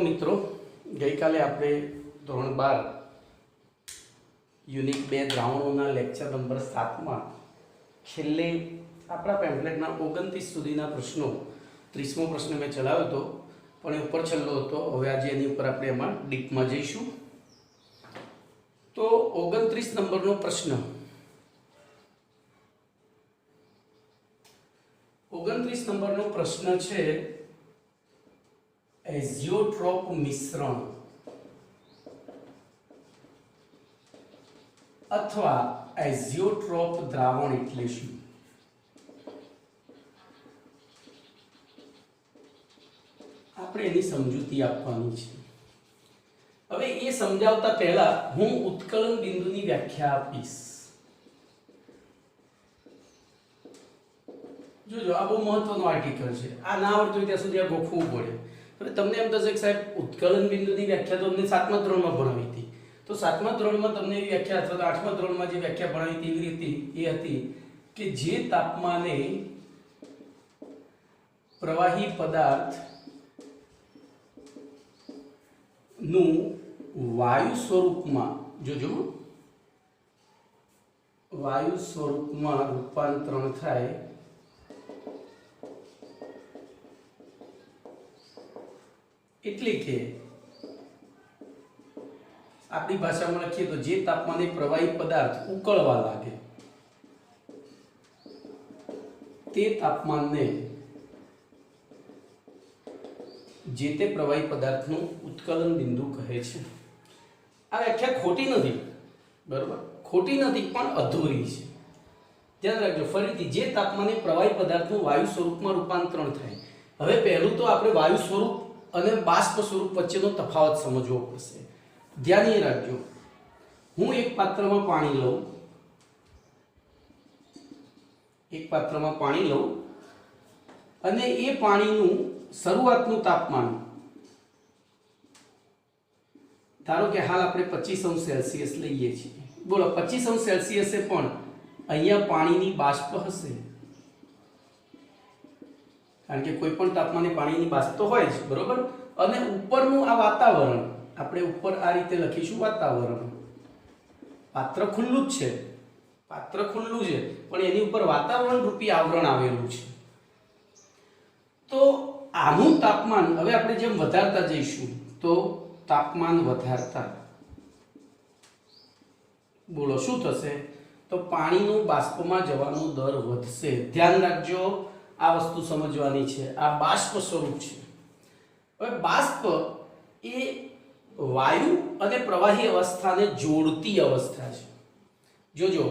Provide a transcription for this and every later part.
મિત્રો, ગઈકાલે આપણે ધોરણ 12 યુનિટ 2 દ્રાવણોના લેક્ચર નંબર 7માં છેલ્લે આપણા પેમ્ફલેટના 29 સુધીના પ્રશ્નો 30મો પ્રશ્ન મેં ચલાવ્યો હતો, પણ એ ઉપર છેલ્લો હતો. હવે આજે એની ઉપર આપણે એમાં ડીપમાં જઈશું. તો 29 નંબરનો પ્રશ્ન, 29 નંબરનો પ્રશ્ન છે એઝિયોટ્રોપ મિશ્રણ અથવા એઝિયોટ્રોપ દ્રાવણ એટલે શું? આપણે એની સમજૂતી આપવાની છે. હવે એ સમજાવતા પહેલા હું ઉત્કલન બિંદુની વ્યાખ્યા આપીશ. જોજો, આ બહુ મહત્વનો આર્ટિકલ છે. આ ના આવડતું હોય ત્યાં સુધી આ ગોખવું પડે. હવે તમને એમ થશે કે સાહેબ ઉત્કલન બિંદુની વ્યાખ્યા તો અમને 7મા ધોરણમાં ભણાવી હતી, તો 7મા ધોરણમાં તમને એવી વ્યાખ્યા અથવા તો 8મા ધોરણમાં જે વ્યાખ્યા ભણાવી હતી એવી રીતે એ હતી કે જે તાપમાને પ્રવાહી પદાર્થ નું વાયુ સ્વરૂપમાં, જોજો, વાયુ સ્વરૂપમાં રૂપાંતરણ થાય એટલે કે આપણી ભાષામાં લખીએ તો જે તાપમાને પ્રવાહી પદાર્થ ઉકળવા લાગે તે તાપમાનને જે તે પ્રવાહી પદાર્થનું ઉત્કલન બિંદુ કહે છે. આ વ્યાખ્યા ખોટી નથી, બરોબર? ખોટી નથી, પણ અધૂરી છે. ધ્યાન રાખજો. ફરીથી, જે તાપમાને પ્રવાહી પદાર્થનું વાયુ સ્વરૂપમાં રૂપાંતરણ થાય. હવે પહેલું તો આપણે વાયુ સ્વરૂપ અને બાષ્પ સ્વરૂપ વચ્ચેનો તફાવત સમજવો પડશે. ધ્યાન એ રાખજો. હું એક પાત્રમાં પાણી લઉં અને એ પાણીનું શરૂઆતનું તાપમાન, ધારો કે હાલ આપણે 25°C લઈએ છીએ. બોલો, 25°C પણ અહીંયા પાણીની બાષ્પ હશે, કારણ કે કોઈ પણ તાપમાને પાણીની બાષ્પ તો હોય જ, બરોબર? અને ઉપરનું આ વાતાવરણ, આપણે ઉપર આ રીતે લખીશું વાતાવરણ. પાત્ર ખુલ્લું જ છે, પણ એની ઉપર વાતાવરણ રૂપી આવરણ આવેલું છે. તો આનું તાપમાન હવે આપણે જેમ વધારતા જઈશું તો તાપમાન વધારતા, બોલો શું થશે? તો પાણીનું બાષ્પમાં જવાનો દર વધશે. ધ્યાન રાખજો, આ વસ્તુ સમજવાની છે. આ બાષ્પ સ્વરૂપ છે. હવે બાષ્પ એ વાયુ અને પ્રવાહી અવસ્થાને જોડતી અવસ્થા છે. જોજો,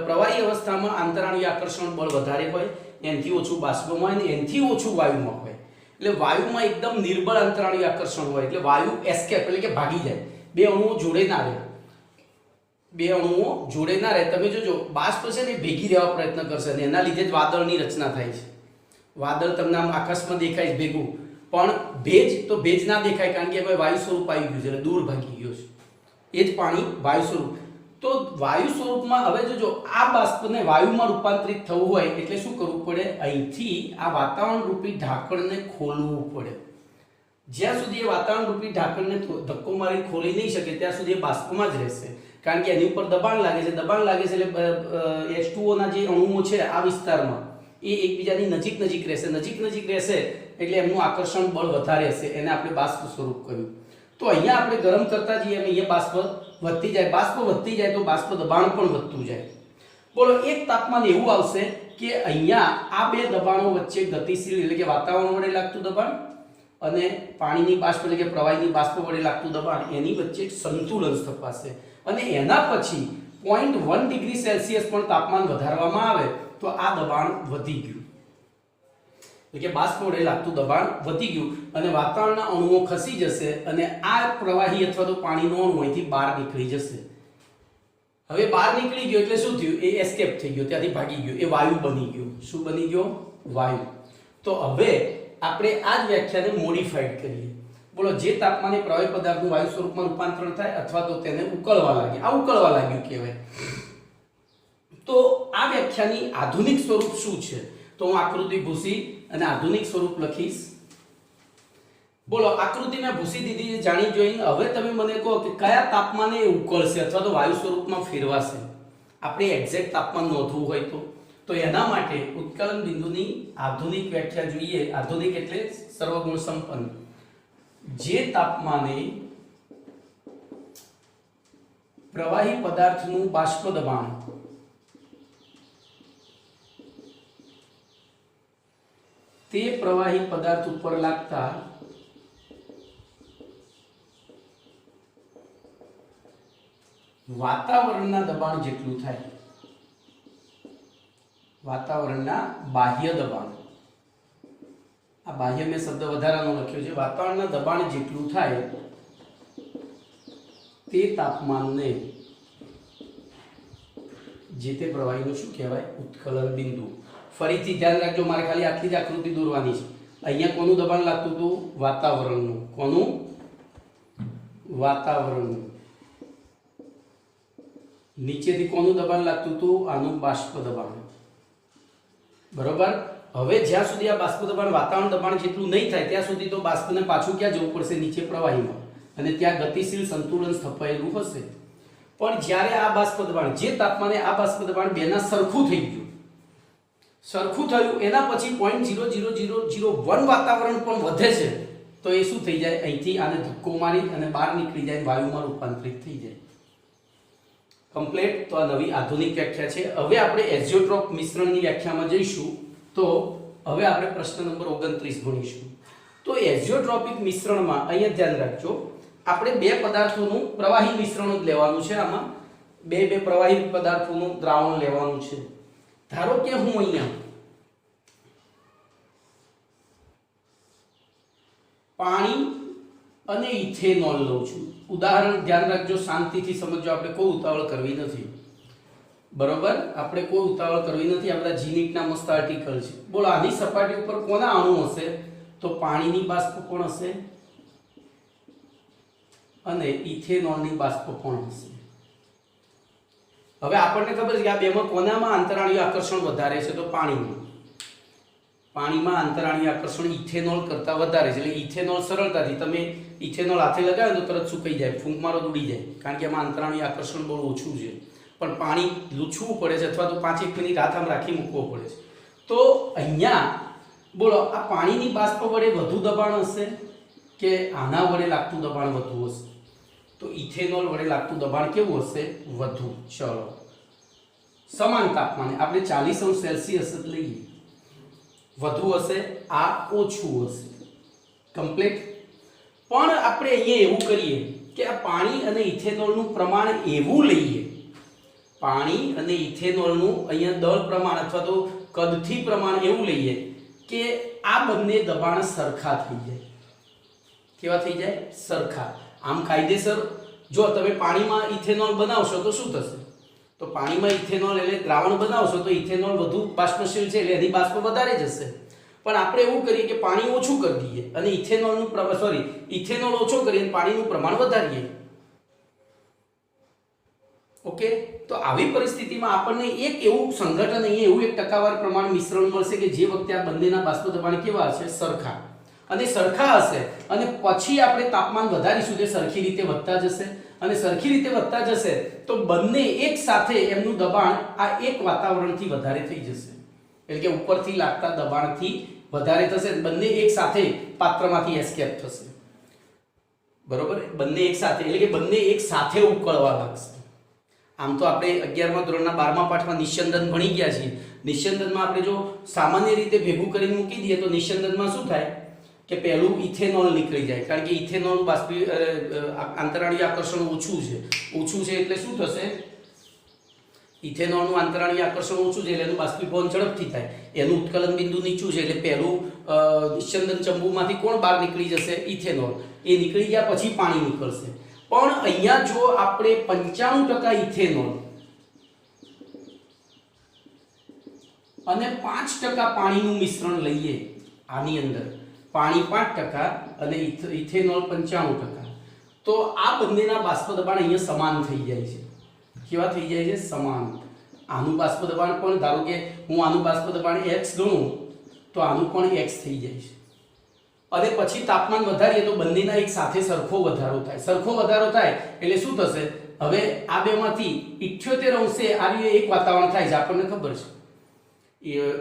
પ્રવાહી અવસ્થામાં આંતરાણુય આકર્ષણ બળ વધારે હોય, એનાથી ઓછું બાષ્પમાં હોય, અને એનાથી ઓછું વાયુમાં હોય. એટલે વાયુમાં એકદમ નિર્બળ આંતરાણુય આકર્ષણ હોય, એટલે વાયુ એસ્કેપ એટલે કે ભાગી જાય. બે અણુઓ જોડે ના રહે. તમે જોજો, બાષ્પ છે ને ભેગી રહેવા પ્રયત્ન કરશે, અને એના લીધે જ વાદળની રચના થાય છે. વાદળ તમને આમ આકાશમાં દેખાય ભેગું, પણ ભેજ ના દેખાય, કારણ કે વાયુ સ્વરૂપ આવી ગયું છે, એટલે દૂર ભાગી ગયો છે. એ જ પાણી વાયુ સ્વરૂપ. તો વાયુ સ્વરૂપમાં હવે જોજો, આ બાષ્પને વાયુમાં રૂપાંતરિત થવું હોય એટલે શું કરવું પડે? અહીંથી આ વાતાવરણ રૂપી ઢાંકણને ખોલવું પડે. જ્યાં સુધી એ વાતાવરણ રૂપી ઢાંકણને ધક્કો મારી ખોલી નહીં શકે ત્યાં સુધી એ બાષ્પમાં જ રહેશે, કારણ કે એની ઉપર દબાણ લાગે છે એટલે H2O ના જે અણુઓ છે આ વિસ્તારમાં એ એકબીજાની નજીક રહેશે એટલે એમનું આકર્ષણ બળ વધારે હશે. એને આપણે બાષ્પ સ્વરૂપ કહ્યું. તો અહીંયા આપણે ગરમ કરતા જઈએ અને અહીંયા બાષ્પ વધતી જાય તો બાષ્પ દબાણ પણ વધતું જાય. બોલો, એક તાપમાન એવું આવશે કે અહીંયા આ બે દબાણો વચ્ચે ગતિશીલ એટલે કે વાતાવરણ વડે લાગતું દબાણ અને પાણીની બાષ્પ એટલે કે પ્રવાહીની બાષ્પ વડે લાગતું દબાણ, એની વચ્ચે એક સંતુલન સ્થપાશે. અને એના પછી 0.1°C પણ તાપમાન વધારવામાં આવે તો આ દબાણ વધી ગયું, એટલે કે બાષ્પ વડે લાગતું દબાણ વધી ગયું અને વાતાવરણના અણુઓ ખસી જશે અને આ પ્રવાહી અથવા તો પાણીનો અણુ અહીંથી બહાર નીકળી જશે. હવે બહાર નીકળી ગયો એટલે શું થયું? એ એસ્કેપ થઈ ગયો, ત્યાંથી ભાગી ગયો, એ વાયુ બની ગયો. શું બની ગયો? વાયુ. તો હવે આપણે આ જ વ્યાખ્યાને મોડિફાઈડ કરીએ. બોલો, જે તાપમાને પ્રવાહી પદાર્થનું વાયુ સ્વરૂપમાં રૂપાંતરણ થાય અથવા તો તેને ઉકળવા લાગે, આ ઉકળવા લાગ્યું કહેવાય. તો આ વ્યાખ્યાની આધુનિક સ્વરૂપ શું છે? તો હું આકૃતિ ભૂસી અને આધુનિક સ્વરૂપ લખીશ. બોલો આકૃતિ મેં ભૂસી દીધી છે જાણી જોઈને. હવે તમે મને કહો કે કયા તાપમાને એ ઉકળશે અથવા તો વાયુ સ્વરૂપમાં ફેરવાશે. આપણે એક્ઝેક્ટ તાપમાન નોંધવું હોય તો એના માટે ઉત્કલન બિંદુની આધુનિક વ્યાખ્યા જોઈએ. આધુનિક એટલે સર્વગુણ સંપન્ન. જે તાપમાને પ્રવાહી પદાર્થનું બાષ્પ દબાણ તે પ્રવાહી પદાર્થ ઉપર લાગતા વાતાવરણના દબાણ જેટલું થાય, વાતાવરણના બાહ્ય દબાણ, આ બાહ્ય મેં શબ્દ વધારાનો લખ્યો છે, વાતાવરણના દબાણ જેટલું થાય તે તાપમાનને જે તે પ્રવાહીનું શું કહેવાય? ઉત્કલન બિંદુ. ફરીથી ધ્યાન રાખજો, મારે ખાલી આટલી જ આકૃતિ દોરવાની છે. અહીંયા કોનું દબાણ લાગતું હતું? વાતાવરણનું. કોનું? વાતાવરણનું. નીચેથી કોનું દબાણ લાગતું હતું? આનું બાષ્પ દબાણ. બરોબર. હવે જ્યાં સુધી આ બાષ્પ દબાણ વાતાવરણ દબાણ જેટલું નહીં થાય ત્યાં સુધી તો બાષ્પને પાછું ક્યાં જવું પડશે? નીચે પ્રવાહીમાં, અને ત્યાં ગતિશીલ સંતુલન સ્થપાયેલું હશે. પણ જ્યારે આ બાષ્પ દબાણ, જે તાપમાને આ બાષ્પ દબાણ બેના સરખું થઈ ગયું, સરખું થયું, એના પછી 0.00001 વાતાવરણ પણ વધે છે, તો એ શું થઈ જાય? અહીંથી આને ધક્કો મારી અને બહાર નીકળી જાય, વાયુમાં રૂપાંતરિત થઈ જાય. કમ્પ્લીટ. તો આ નવી આધુનિક વ્યાખ્યા છે. હવે આપણે એઝિયોટ્રોપ મિશ્રણની વ્યાખ્યામાં જઈશું. તો હવે આપણે પ્રશ્ન નંબર 29 ભણીશું. તો એઝિયોટ્રોપિક મિશ્રણમાં અહીંયા ધ્યાન રાખજો, આપણે બે પદાર્થોનું પ્રવાહી મિશ્રણ જ લેવાનું છે. આમાં બે પ્રવાહી પદાર્થોનું દ્રાવણ લેવાનું છે. ધારો કે હું અહીંયા પાણી અને ઇથેનોલ લઉં છું. ઉદાહરણ ધ્યાન રાખજો, શાંતિથી સમજો, આપણે કોઈ ઉતાવળ કરવી નથી. બરોબર, આપણે કોઈ ઉતાવળ કરવી નથી. આ બધા જીનિટના મસ્ત આર્ટિકલ છે. બોલો, આની સપાટી ઉપર કોના અણુ હશે? તો પાણીની બાષ્પ પણ હશે અને ઇથેનોલની બાષ્પ પણ હશે. હવે આપણને ખબર છે કે આ બેમાં કોનામાં આંતરાણીય આકર્ષણ વધારે છે? તો પાણીમાં. પાણીમાં આંતરાણીય આકર્ષણ ઇથેનોલ કરતા વધારે છે. એટલે ઇથેનોલ સરળતાથી તમે ઇથેનોલ હાથે લગાવો તો તરત સુકાઈ જાય, ફૂંક મારો ઉડી જાય, કારણ કે એમાં આંતરાણીય આકર્ષણ બહુ ઓછું છે. પણ પાણી લૂછવું પડે છે અથવા તો 5-1 મિનિટ હાથ આમ રાખી મૂકવો પડે છે. તો અહીંયા બોલો, આ પાણીની બાષ્પ વડે વધુ દબાણ હશે કે આના વડે લાગતું દબાણ વધુ હશે? તો ઇથેનોલ વડે લાગતું દબાણ કેવું હશે? વધુ. ચલો, સમાન તાપમાને આપણે 40°C જ લઈએ, વધુ હશે, આ ઓછું હશે. કમ્પ્લીટ. પણ આપણે અહીંયા એવું કરીએ કે આ પાણી અને ઇથેનોલનું પ્રમાણ એવું લઈએ, પાણી અને ઇથેનોલનું અહીંયા દળ પ્રમાણ અથવા તો કદથી પ્રમાણ એવું લઈએ કે આ બંને દબાણ સરખા થઈ જાય. કેવા થઈ જાય? સરખા. આમ કાયદેસર જો તમે પાણીમાં ઇથેનોલ બનાવશો તો શું થશે? તો પાણીમાં ઇથેનોલ એટલે દ્રાવણ બનાવશો તો ઇથેનોલ વધુ બાષ્પશીલ છે એટલે એની બાષ્પ વધારે જશે. પણ આપણે એવું કરીએ કે પાણી ઓછું કરી દઈએ અને ઇથેનોલ ઓછો કરીએ અને પાણીનું પ્રમાણ વધારીએ. ઓકે, તો આવી પરિસ્થિતિમાં આપણને એક એવું સંઘટન, અહીંયા એવું એક ટકાવાર પ્રમાણ મિશ્રણ મળશે કે જે વખતે આ બંનેના બાષ્પ દબાણ કેવા હશે? સરખા. અને સરખા હશે અને પછી આપણે તાપમાન વધારીશું તે સરખી રીતે વધતા જશે, અને સરખી રીતે વધતા જશે તો બંને એક સાથે એમનું દબાણ આ એક વાતાવરણથી વધારે થઈ જશે. એટલે કે ઉપરથી લાગતા દબાણથી વધારે થશે, બંને એક સાથે પાત્રમાંથી એસ્કેપ થશે. બરોબર, બંને એક સાથે એટલે કે બંને એક સાથે ઉકળવા લાગશે. આમ તો આપણે 11મા ધોરણના 12મા પાઠમાં નિસ્યંદન ભણી ગયા છીએ. નિસ્યંદનમાં આપણે જો સામાન્ય રીતે ભેગું કરીને મૂકી દઈએ તો નિસ્યંદનમાં શું થાય કે પહેલું ઇથેનોલ નીકળી જાય, કારણ કે ઇથેનોલ આંતરાણીય આકર્ષણ ઓછું છે એટલે શું થશે? ઇથેનોલનું આંતરાણીય આકર્ષણ ઓછું છે એટલે એનું બાષ્પીભવન ઝડપથી થાય, એનું ઉત્કલન બિંદુ નીચું છે એટલે પહેલું નિસ્યંદન ચંબુમાંથી કોણ બહાર નીકળી જશે? ઇથેનોલ. એ નીકળી ગયા પછી પાણી નીકળશે. પણ અહીંયા જો આપણે 95% ઇથેનોલ અને 5% પાણીનું મિશ્રણ લઈએ, આની અંદર પાણી 5% અને ઇથેનોલ 95%, તો આ બંનેના બાષ્પ દબાણ અહીંયા સમાન થઈ જાય છે. કેવા થઈ જાય છે? સમાન. આનું બાષ્પ દબાણ પણ, ધારો કે હું આનું બાષ્પ દબાણ x ગણું તો આનું પણ x થઈ જાય છે. અને પછી તાપમાન વધારીએ તો બંનેના એક સાથે સરખો વધારો થાય. સરખો વધારો થાય એટલે શું થશે? હવે આ બેમાંથી 78 અંશે આ એક વાતાવરણ થાય છે, આપણને ખબર છે.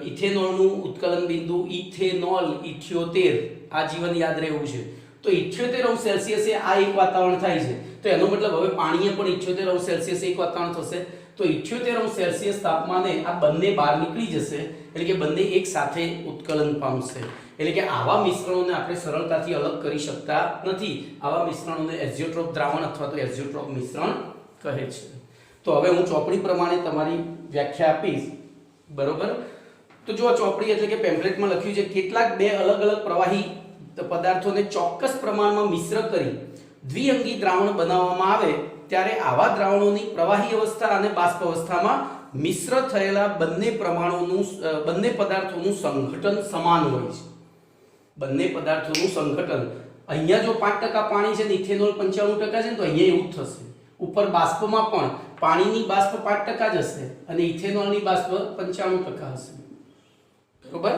ઇથેનોલનું ઉત્કલન બિંદુ ઇથેનોલ 78 આ જીવન યાદ રહેવું છે. તો 78 અંશ સેલ્સિયસે આ એક વાતાવરણ થાય છે. તો એનો મતલબ હવે પાણીએ પણ 78 અંશ સેલ્સિયસ એક વાતાવરણ થશે. તો 78 અંશ સેલ્સિયસ તાપમાને આ બંને બહાર નીકળી જશે, એટલે કે બંને એક સાથે ઉત્કલન પામશે. એટલે કે આવા મિશ્રણોને આપણે સરળતાથી અલગ કરી શકતા નથી. આવા મિશ્રણોને એઝિયોટ્રોપ દ્રાવણ અથવા તો એઝિયોટ્રોપ મિશ્રણ કહે છે. તો હવે હું ચોપડી પ્રમાણે તમારી વ્યાખ્યા આપીશ, બરોબર? તો જો આ ચોપડી એટલે કે પેમ્પલેટમાં લખ્યું છે, કેટલાક બે અલગ અલગ પ્રવાહી પદાર્થોને ચોક્કસ પ્રમાણમાં મિશ્ર કરી દ્વિઅંગી દ્રાવણ બનાવવામાં આવે ત્યારે આવા દ્રાવણોની પ્રવાહી અવસ્થા અને બાષ્પ અવસ્થામાં મિશ્ર થયેલા બંને પદાર્થોનું સંઘટન સમાન હોય છે. બંને પદાર્થોનું સંઘટન, અહીંયા જો 5% પાણી છે ને ઇથેનોલ 95% છે ને, તો અહીંયા એવું જ થશે. ઉપર બાષ્પમાં પણ પાણીની બાષ્પ 5% જ હશે અને ઇથેનોલની બાષ્પ 95% હશે, બરોબર?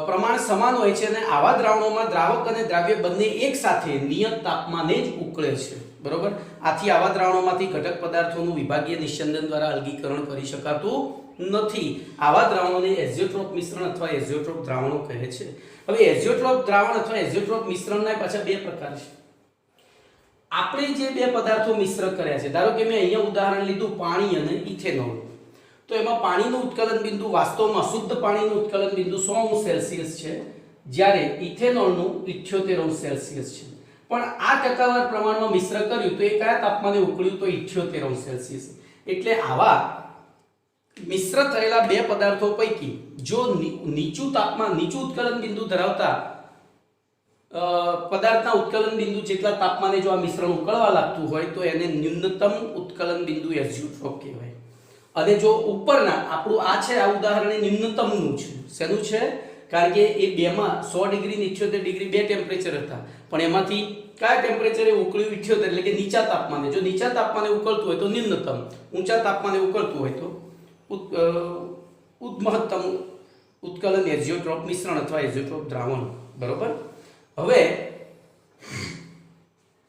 પ્રમાણ સમાન હોય છે અને આવા દ્રાવણોમાં દ્રાવક અને દ્રાવ્ય બંને એક સાથે નિયત તાપમાને જ ઉકળે છે, બરોબર? આથી આવા દ્રાવણોમાંથી ઘટક પદાર્થોનું વિભાગીય નિસ્યંદન દ્વારા અલગીકરણ કરી શકાતું નથી. આવા દ્રાવણોને એઝિયોટ્રોપ મિશ્રણ અથવા એઝિયોટ્રોપ દ્રાવણો કહે છે. હવે એઝિયોટ્રોપ દ્રાવણ અથવા એઝિયોટ્રોપ મિશ્રણના પાછા બે પ્રકાર છે. આપણે જે બે પદાર્થો મિશ્ર કર્યા છે, ધારો કે મેં અહીંયા ઉદાહરણ લીધું પાણી અને ઇથેનોલ, તો એમાં પાણીનું ઉત્કલન બિંદુ વાસ્તવમાં શુદ્ધ પાણીનું ઉત્કલન બિંદુ 100 અંશ સેલ્સિયસ છે, જ્યારે ઇથેનોલનું 78 અંશ સેલ્સિયસ છે. પણ આ ટકાવાર પ્રમાણમાં મિશ્ર કર્યું તો એ કયા તાપમાને ઉકળ્યું? તો 78 અંશ સેલ્સિયસ. એટલે આવા મિશ્ર થયેલા બે પદાર્થો પૈકી જો નીચું ઉત્કલન બિંદુ ધરાવતા પદાર્થના ઉત્કલન બિંદુ જેટલા તાપમાને જો આ મિશ્રણ ઉકળવા લાગતું હોય તો એને ન્યૂનતમ ઉત્કલન બિંદુ એઝિયોટ્રોપ કહેવાય. અને જો ઉપરના આપણું આ છે, આ ઉદાહરણ ન્યૂનતમનું છે. શેનું છે? કારણ કે એ બેમાં 100 ડિગ્રી અને 78 ડિગ્રી બે ટેમ્પરેચર હતા, પણ એમાંથી કયા ટેમ્પરેચરે ઉકળ્યું? 78, એટલે કે નીચા તાપમાને. જો નીચા તાપમાને ઉકળતું હોય તો ન્યૂનતમ, ઊંચા તાપમાને ઉકળતું હોય તો મહત્તમ ઉત્કલન એઝિયોટ્રોપ મિશ્રણ અથવા એઝિયોટ્રોપ દ્રાવણ, બરોબર? હવે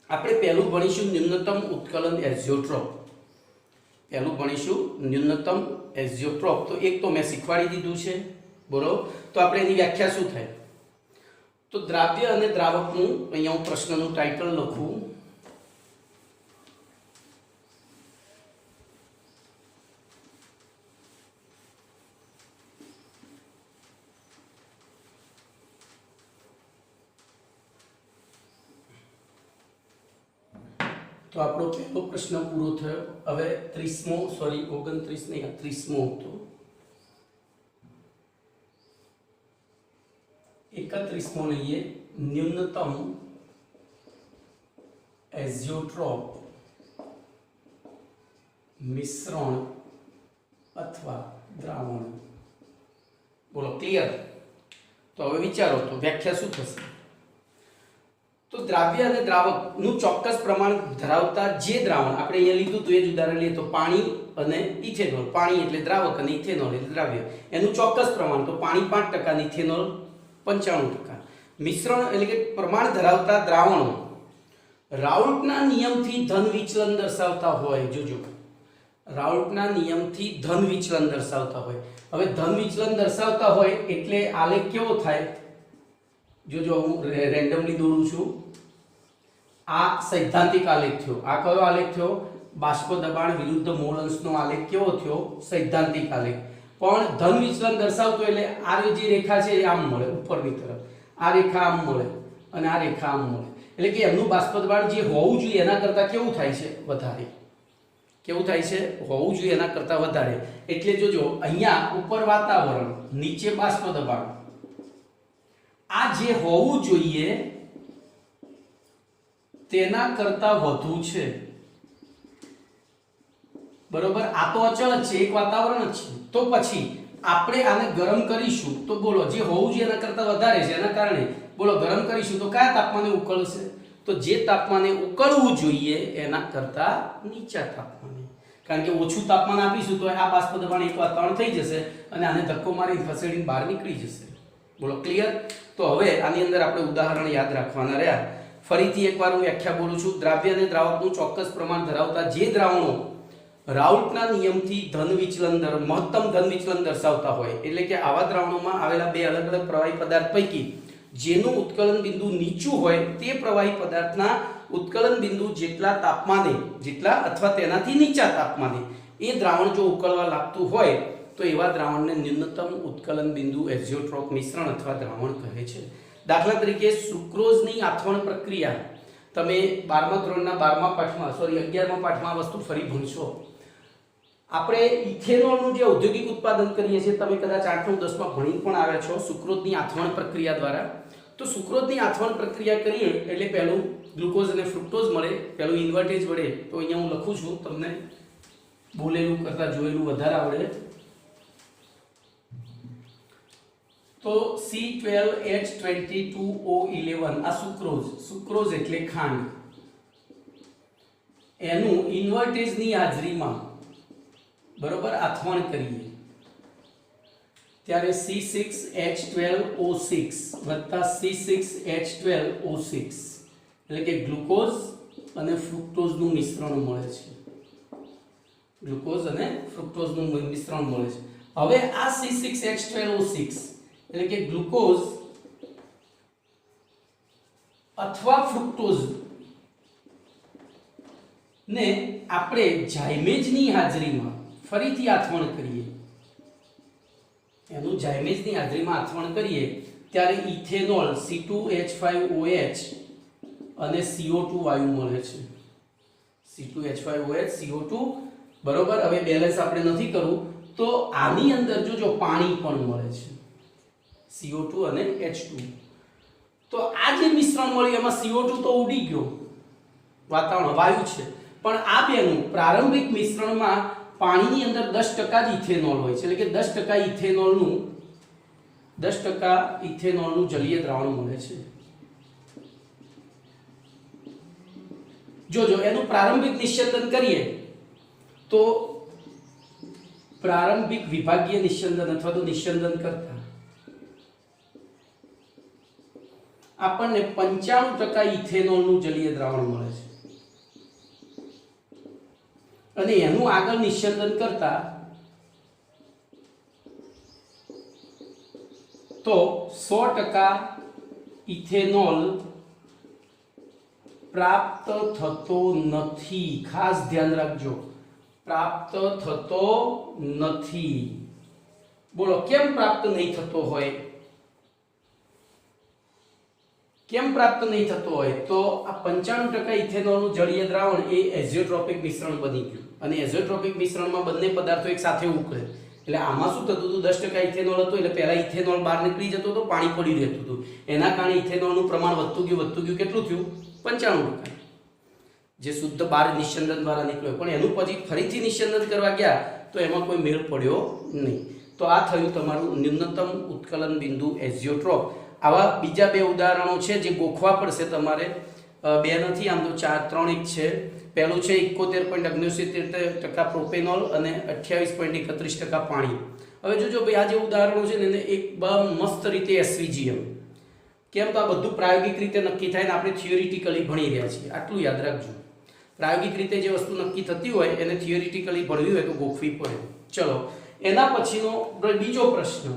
આપણે પહેલું ભણીશું ન્યૂનતમ ઉત્કલન એઝિયોટ્રોપ. તો એક તો મેં શીખવાડી દીધું છે, બરોબર? તો આપણે એની વ્યાખ્યા શું થાય? તો દ્રાવ્ય અને દ્રાવકનું, અહીંયા હું પ્રશ્નનું ટાઇટલ લખું, તો આપણો પહેલો પ્રશ્ન પૂરો થયો. હવે 29 નહીં, 30મો હતો. 31મો લઈએ. ન્યૂનતમ એઝિયોટ્રોપ મિશ્રણ અથવા દ્રાવણ. બોલો, ક્લિયર? તો હવે વિચારો તો વ્યાખ્યા શું થશે? તો દ્રાવ્ય અને દ્રાવકનું ચોક્કસ પ્રમાણ ધરાવતા જે દ્રાવણ, આપણે અહીંયા લીધું તો એ જ ઉદાહરણ લઈએ તો પાણી અને ઇથેનોલ. પાણી એટલે દ્રાવક અને ઇથેનોલ એટલે દ્રાવ્ય. એનું ચોક્કસ પ્રમાણ, તો પાણી 5% અને ઇથેનોલ 95%. મિશ્રણ એટલે કે પ્રમાણ ધરાવતા દ્રાવણો રાઉલ્ટના નિયમથી ધન વિચલન દર્શાવતા હોય. જોજો, રાઉલ્ટના નિયમથી ધન વિચલન દર્શાવતા હોય. હવે ધન વિચલન દર્શાવતા હોય એટલે આલેખ કેવો થાય? જોજો, હું રેન્ડમલી દોરું છું. આ સૈદ્ધાંતિક આલેખ થયો. આ કયો આલેખ થયો? બાષ્પ દબાણ વિરુદ્ધ મોલ અંશનો આલેખ કેવો થયો? સૈદ્ધાંતિક આલેખ. પણ ધન વિચલન દર્શાવતો એટલે આ જે રેખા છે એ આમ મળે ઉપરની તરફ, આ રેખા આમ મળે અને આ રેખા આમ મળે. એટલે કે એમનું બાષ્પ દબાણ જે હોવું જોઈએ એના કરતાં કેવું થાય છે? વધારે. કેવું થાય છે? હોવું જોઈએ એના કરતાં વધારે. એટલે જોજો, અહીંયા ઉપર વાતાવરણ, નીચે બાષ્પ દબાણ. આ જે હોવું જોઈએ તેના કરતાં વધુ છે, બરોબર? આ તો અચળ જ છે, એક વાતાવરણ જ છે. તો પછી આપણે આને ગરમ કરીશું તો બોલો, જે હોવું જોઈએ એના કરતાં વધારે છે, એના કારણે બોલો ગરમ કરીશું તો કયા તાપમાને ઉકળશે? તો જે તાપમાને ઉકળવું જોઈએ એના કરતાં નીચા તાપમાને. કારણ કે ઓછું તાપમાન આપીશું તો આ બાષ્પ દબાણ એક વાતાવરણ થઈ જશે અને આને ધક્કો મારી ખસેડીને બહાર નીકળી જશે. બોલો, ક્લિયર? તો હવે આની અંદર આપણે ઉદાહરણ યાદ રાખવાના રહ્યા. ફરીથી એકવાર હું વ્યાખ્યા બોલું છું. દ્રાવ્ય અને દ્રાવકનું ચોક્કસ પ્રમાણ ધરાવતા જે દ્રાવણો રાઉલ્ટના નિયમથી ધન વિચલન મહત્તમ ધન વિચલન દર્શાવતા હોય, એટલે કે આવા દ્રાવણોમાં આવેલા બે અલગ અલગ પ્રવાહી પદાર્થ પૈકી જેનું ઉત્કલન બિંદુ નીચું હોય તે પ્રવાહી પદાર્થના ઉત્કલન બિંદુ જેટલા તાપમાને, જેટલા અથવા તેનાથી નીચા તાપમાને એ દ્રાવણ જો ઉકળવા લાગતું હોય તો એવા દ્રાવણને ન્યૂનતમ ઉત્કલન બિંદુ એઝિયોટ્રોપ મિશ્રણ અથવા દ્રાવણ કહે છે. દાખલા તરીકે સુક્રોઝની આથવણ પ્રક્રિયા તમે 12મા ધોરણના 11મા પાઠમાં વસ્તુ ફરી ભણશો. આપણે ઇથેનોલનું જે ઔદ્યોગિક ઉત્પાદન કરીએ છીએ, તમે કદાચ 8 9 10માં ભણી પણ આવ્યા છો સુક્રોઝની આથવણ પ્રક્રિયા દ્વારા. તો સુક્રોઝની આથવણ પ્રક્રિયા કરીએ એટલે પહેલું ગ્લુકોઝ અને ફ્રુક્ટોઝ મળે, પહેલું ઇન્વર્ટેજ મળે. તો અહીંયા હું લખું છું, તમને બોલેલું કરતા જોયેલું વધારે આવડે. તો C12H22O11 આ સુક્રોઝ એટલે ખાંડ, એનું ઇન્વર્ટેજની હાજરીમાં બરોબર આથવણ કરીએ ત્યારે C6H12O6 વત્તા C6H12O6 એટલે કે ગ્લુકોઝ અને ફ્રુક્ટોઝનું મિશ્રણ મળે છે. ગ્લુકોઝ અને ફ્રુક્ટોઝનું મિશ્રણ મળે છે. હવે આ C6H12O6 એટલે કે ગ્લુકોઝ અથવા ફ્રુક્ટોઝ ને આપણે ઝાયમેજની હાજરીમાં ફરીથી આથવણ કરીએ, એનું ઝાયમેજની હાજરીમાં આથવણ કરીએ ત્યારે ઇથેનોલ C2H5OH અને CO2 વાયુ મળે છે. C2H5OH CO2 બરોબર. હવે બેલેન્સ આપણે નથી કરવું તો આની અંદર જો પાણી પણ મળે છે, CO2 અને H2. તો આ જે મિશ્રણ મળ્યું એમાં CO2 તો ઉડી ગયો, વાતાવરણ વાયુ છે, પણ આ બેનું પ્રારંભિક મિશ્રણમાં પાણીની અંદર 10% જ ઇથેનોલ હોય છે, એટલે કે 10% ઇથેનોલનું જલીય દ્રાવણ મળે છે. જો એનું પ્રારંભિક નિસ્યંદન કરીએ તો પ્રારંભિક વિભાગીય નિસ્યંદન અથવા તો નિસ્યંદન કરતા આપણને 95% ઇથેનોલનું જલીય દ્રાવણ મળે છે. અને એનું આગળ નિસ્યંદન કરતા તો 100% ઇથેનોલ પ્રાપ્ત થતો નથી. ખાસ ધ્યાન રાખજો, પ્રાપ્ત થતો નથી. બોલો કેમ પ્રાપ્ત નહીં થતો હોય? કેમ પ્રાપ્ત નહીં થતો હોય? તો આ 95% ઇથેનોલનું જળીય દ્રાવણ એ એઝિયોટ્રોપિક મિશ્રણ બની ગયું, અને એઝિયોટ્રોપિક મિશ્રણમાં બંને પદાર્થો એક સાથે ઉકળે. એટલે આમાં શું થતું હતું, 10% ઇથેનોલ હતું એટલે પહેલા ઇથેનોલ બહાર નીકળી જતો હતો, પાણી પડી રહેતું હતું. એના કારણે ઇથેનોલનું પ્રમાણ વધતું ગયું. કેટલું થયું? 95%, જે શુદ્ધ બહાર નિસ્યંદન દ્વારા નીકળ્યો. પણ એનું પછી ફરીથી નિસ્યંદન કરવા ગયા તો એમાં કોઈ મેળ પડ્યો નહીં. તો આ થયું તમારું ન્યૂનતમ ઉત્કલન બિંદુ એઝિયોટ્રોપ. આવા બીજા બે ઉદાહરણો છે જે ગોખવા પડશે તમારે. બે નથી, આમ તો 3 છે. પહેલું છે 71.69% પ્રોપેનોલ અને 28.31% પાણી. હવે જોજો ભાઈ, આ જે ઉદાહરણો છે ને એને એક મસ્ત રીતે એસવીજીએમ, કેમ તો આ બધું પ્રાયોગિક રીતે નક્કી થાય ને આપણે થિયોરિટિકલી ભણી રહ્યા છીએ, આટલું યાદ રાખજો. પ્રાયોગિક રીતે જે વસ્તુ નક્કી થતી હોય એને થિયોરિટિકલી ભણવી હોય તો ગોખવી પડે. ચલો, એના પછીનો બીજો પ્રશ્ન.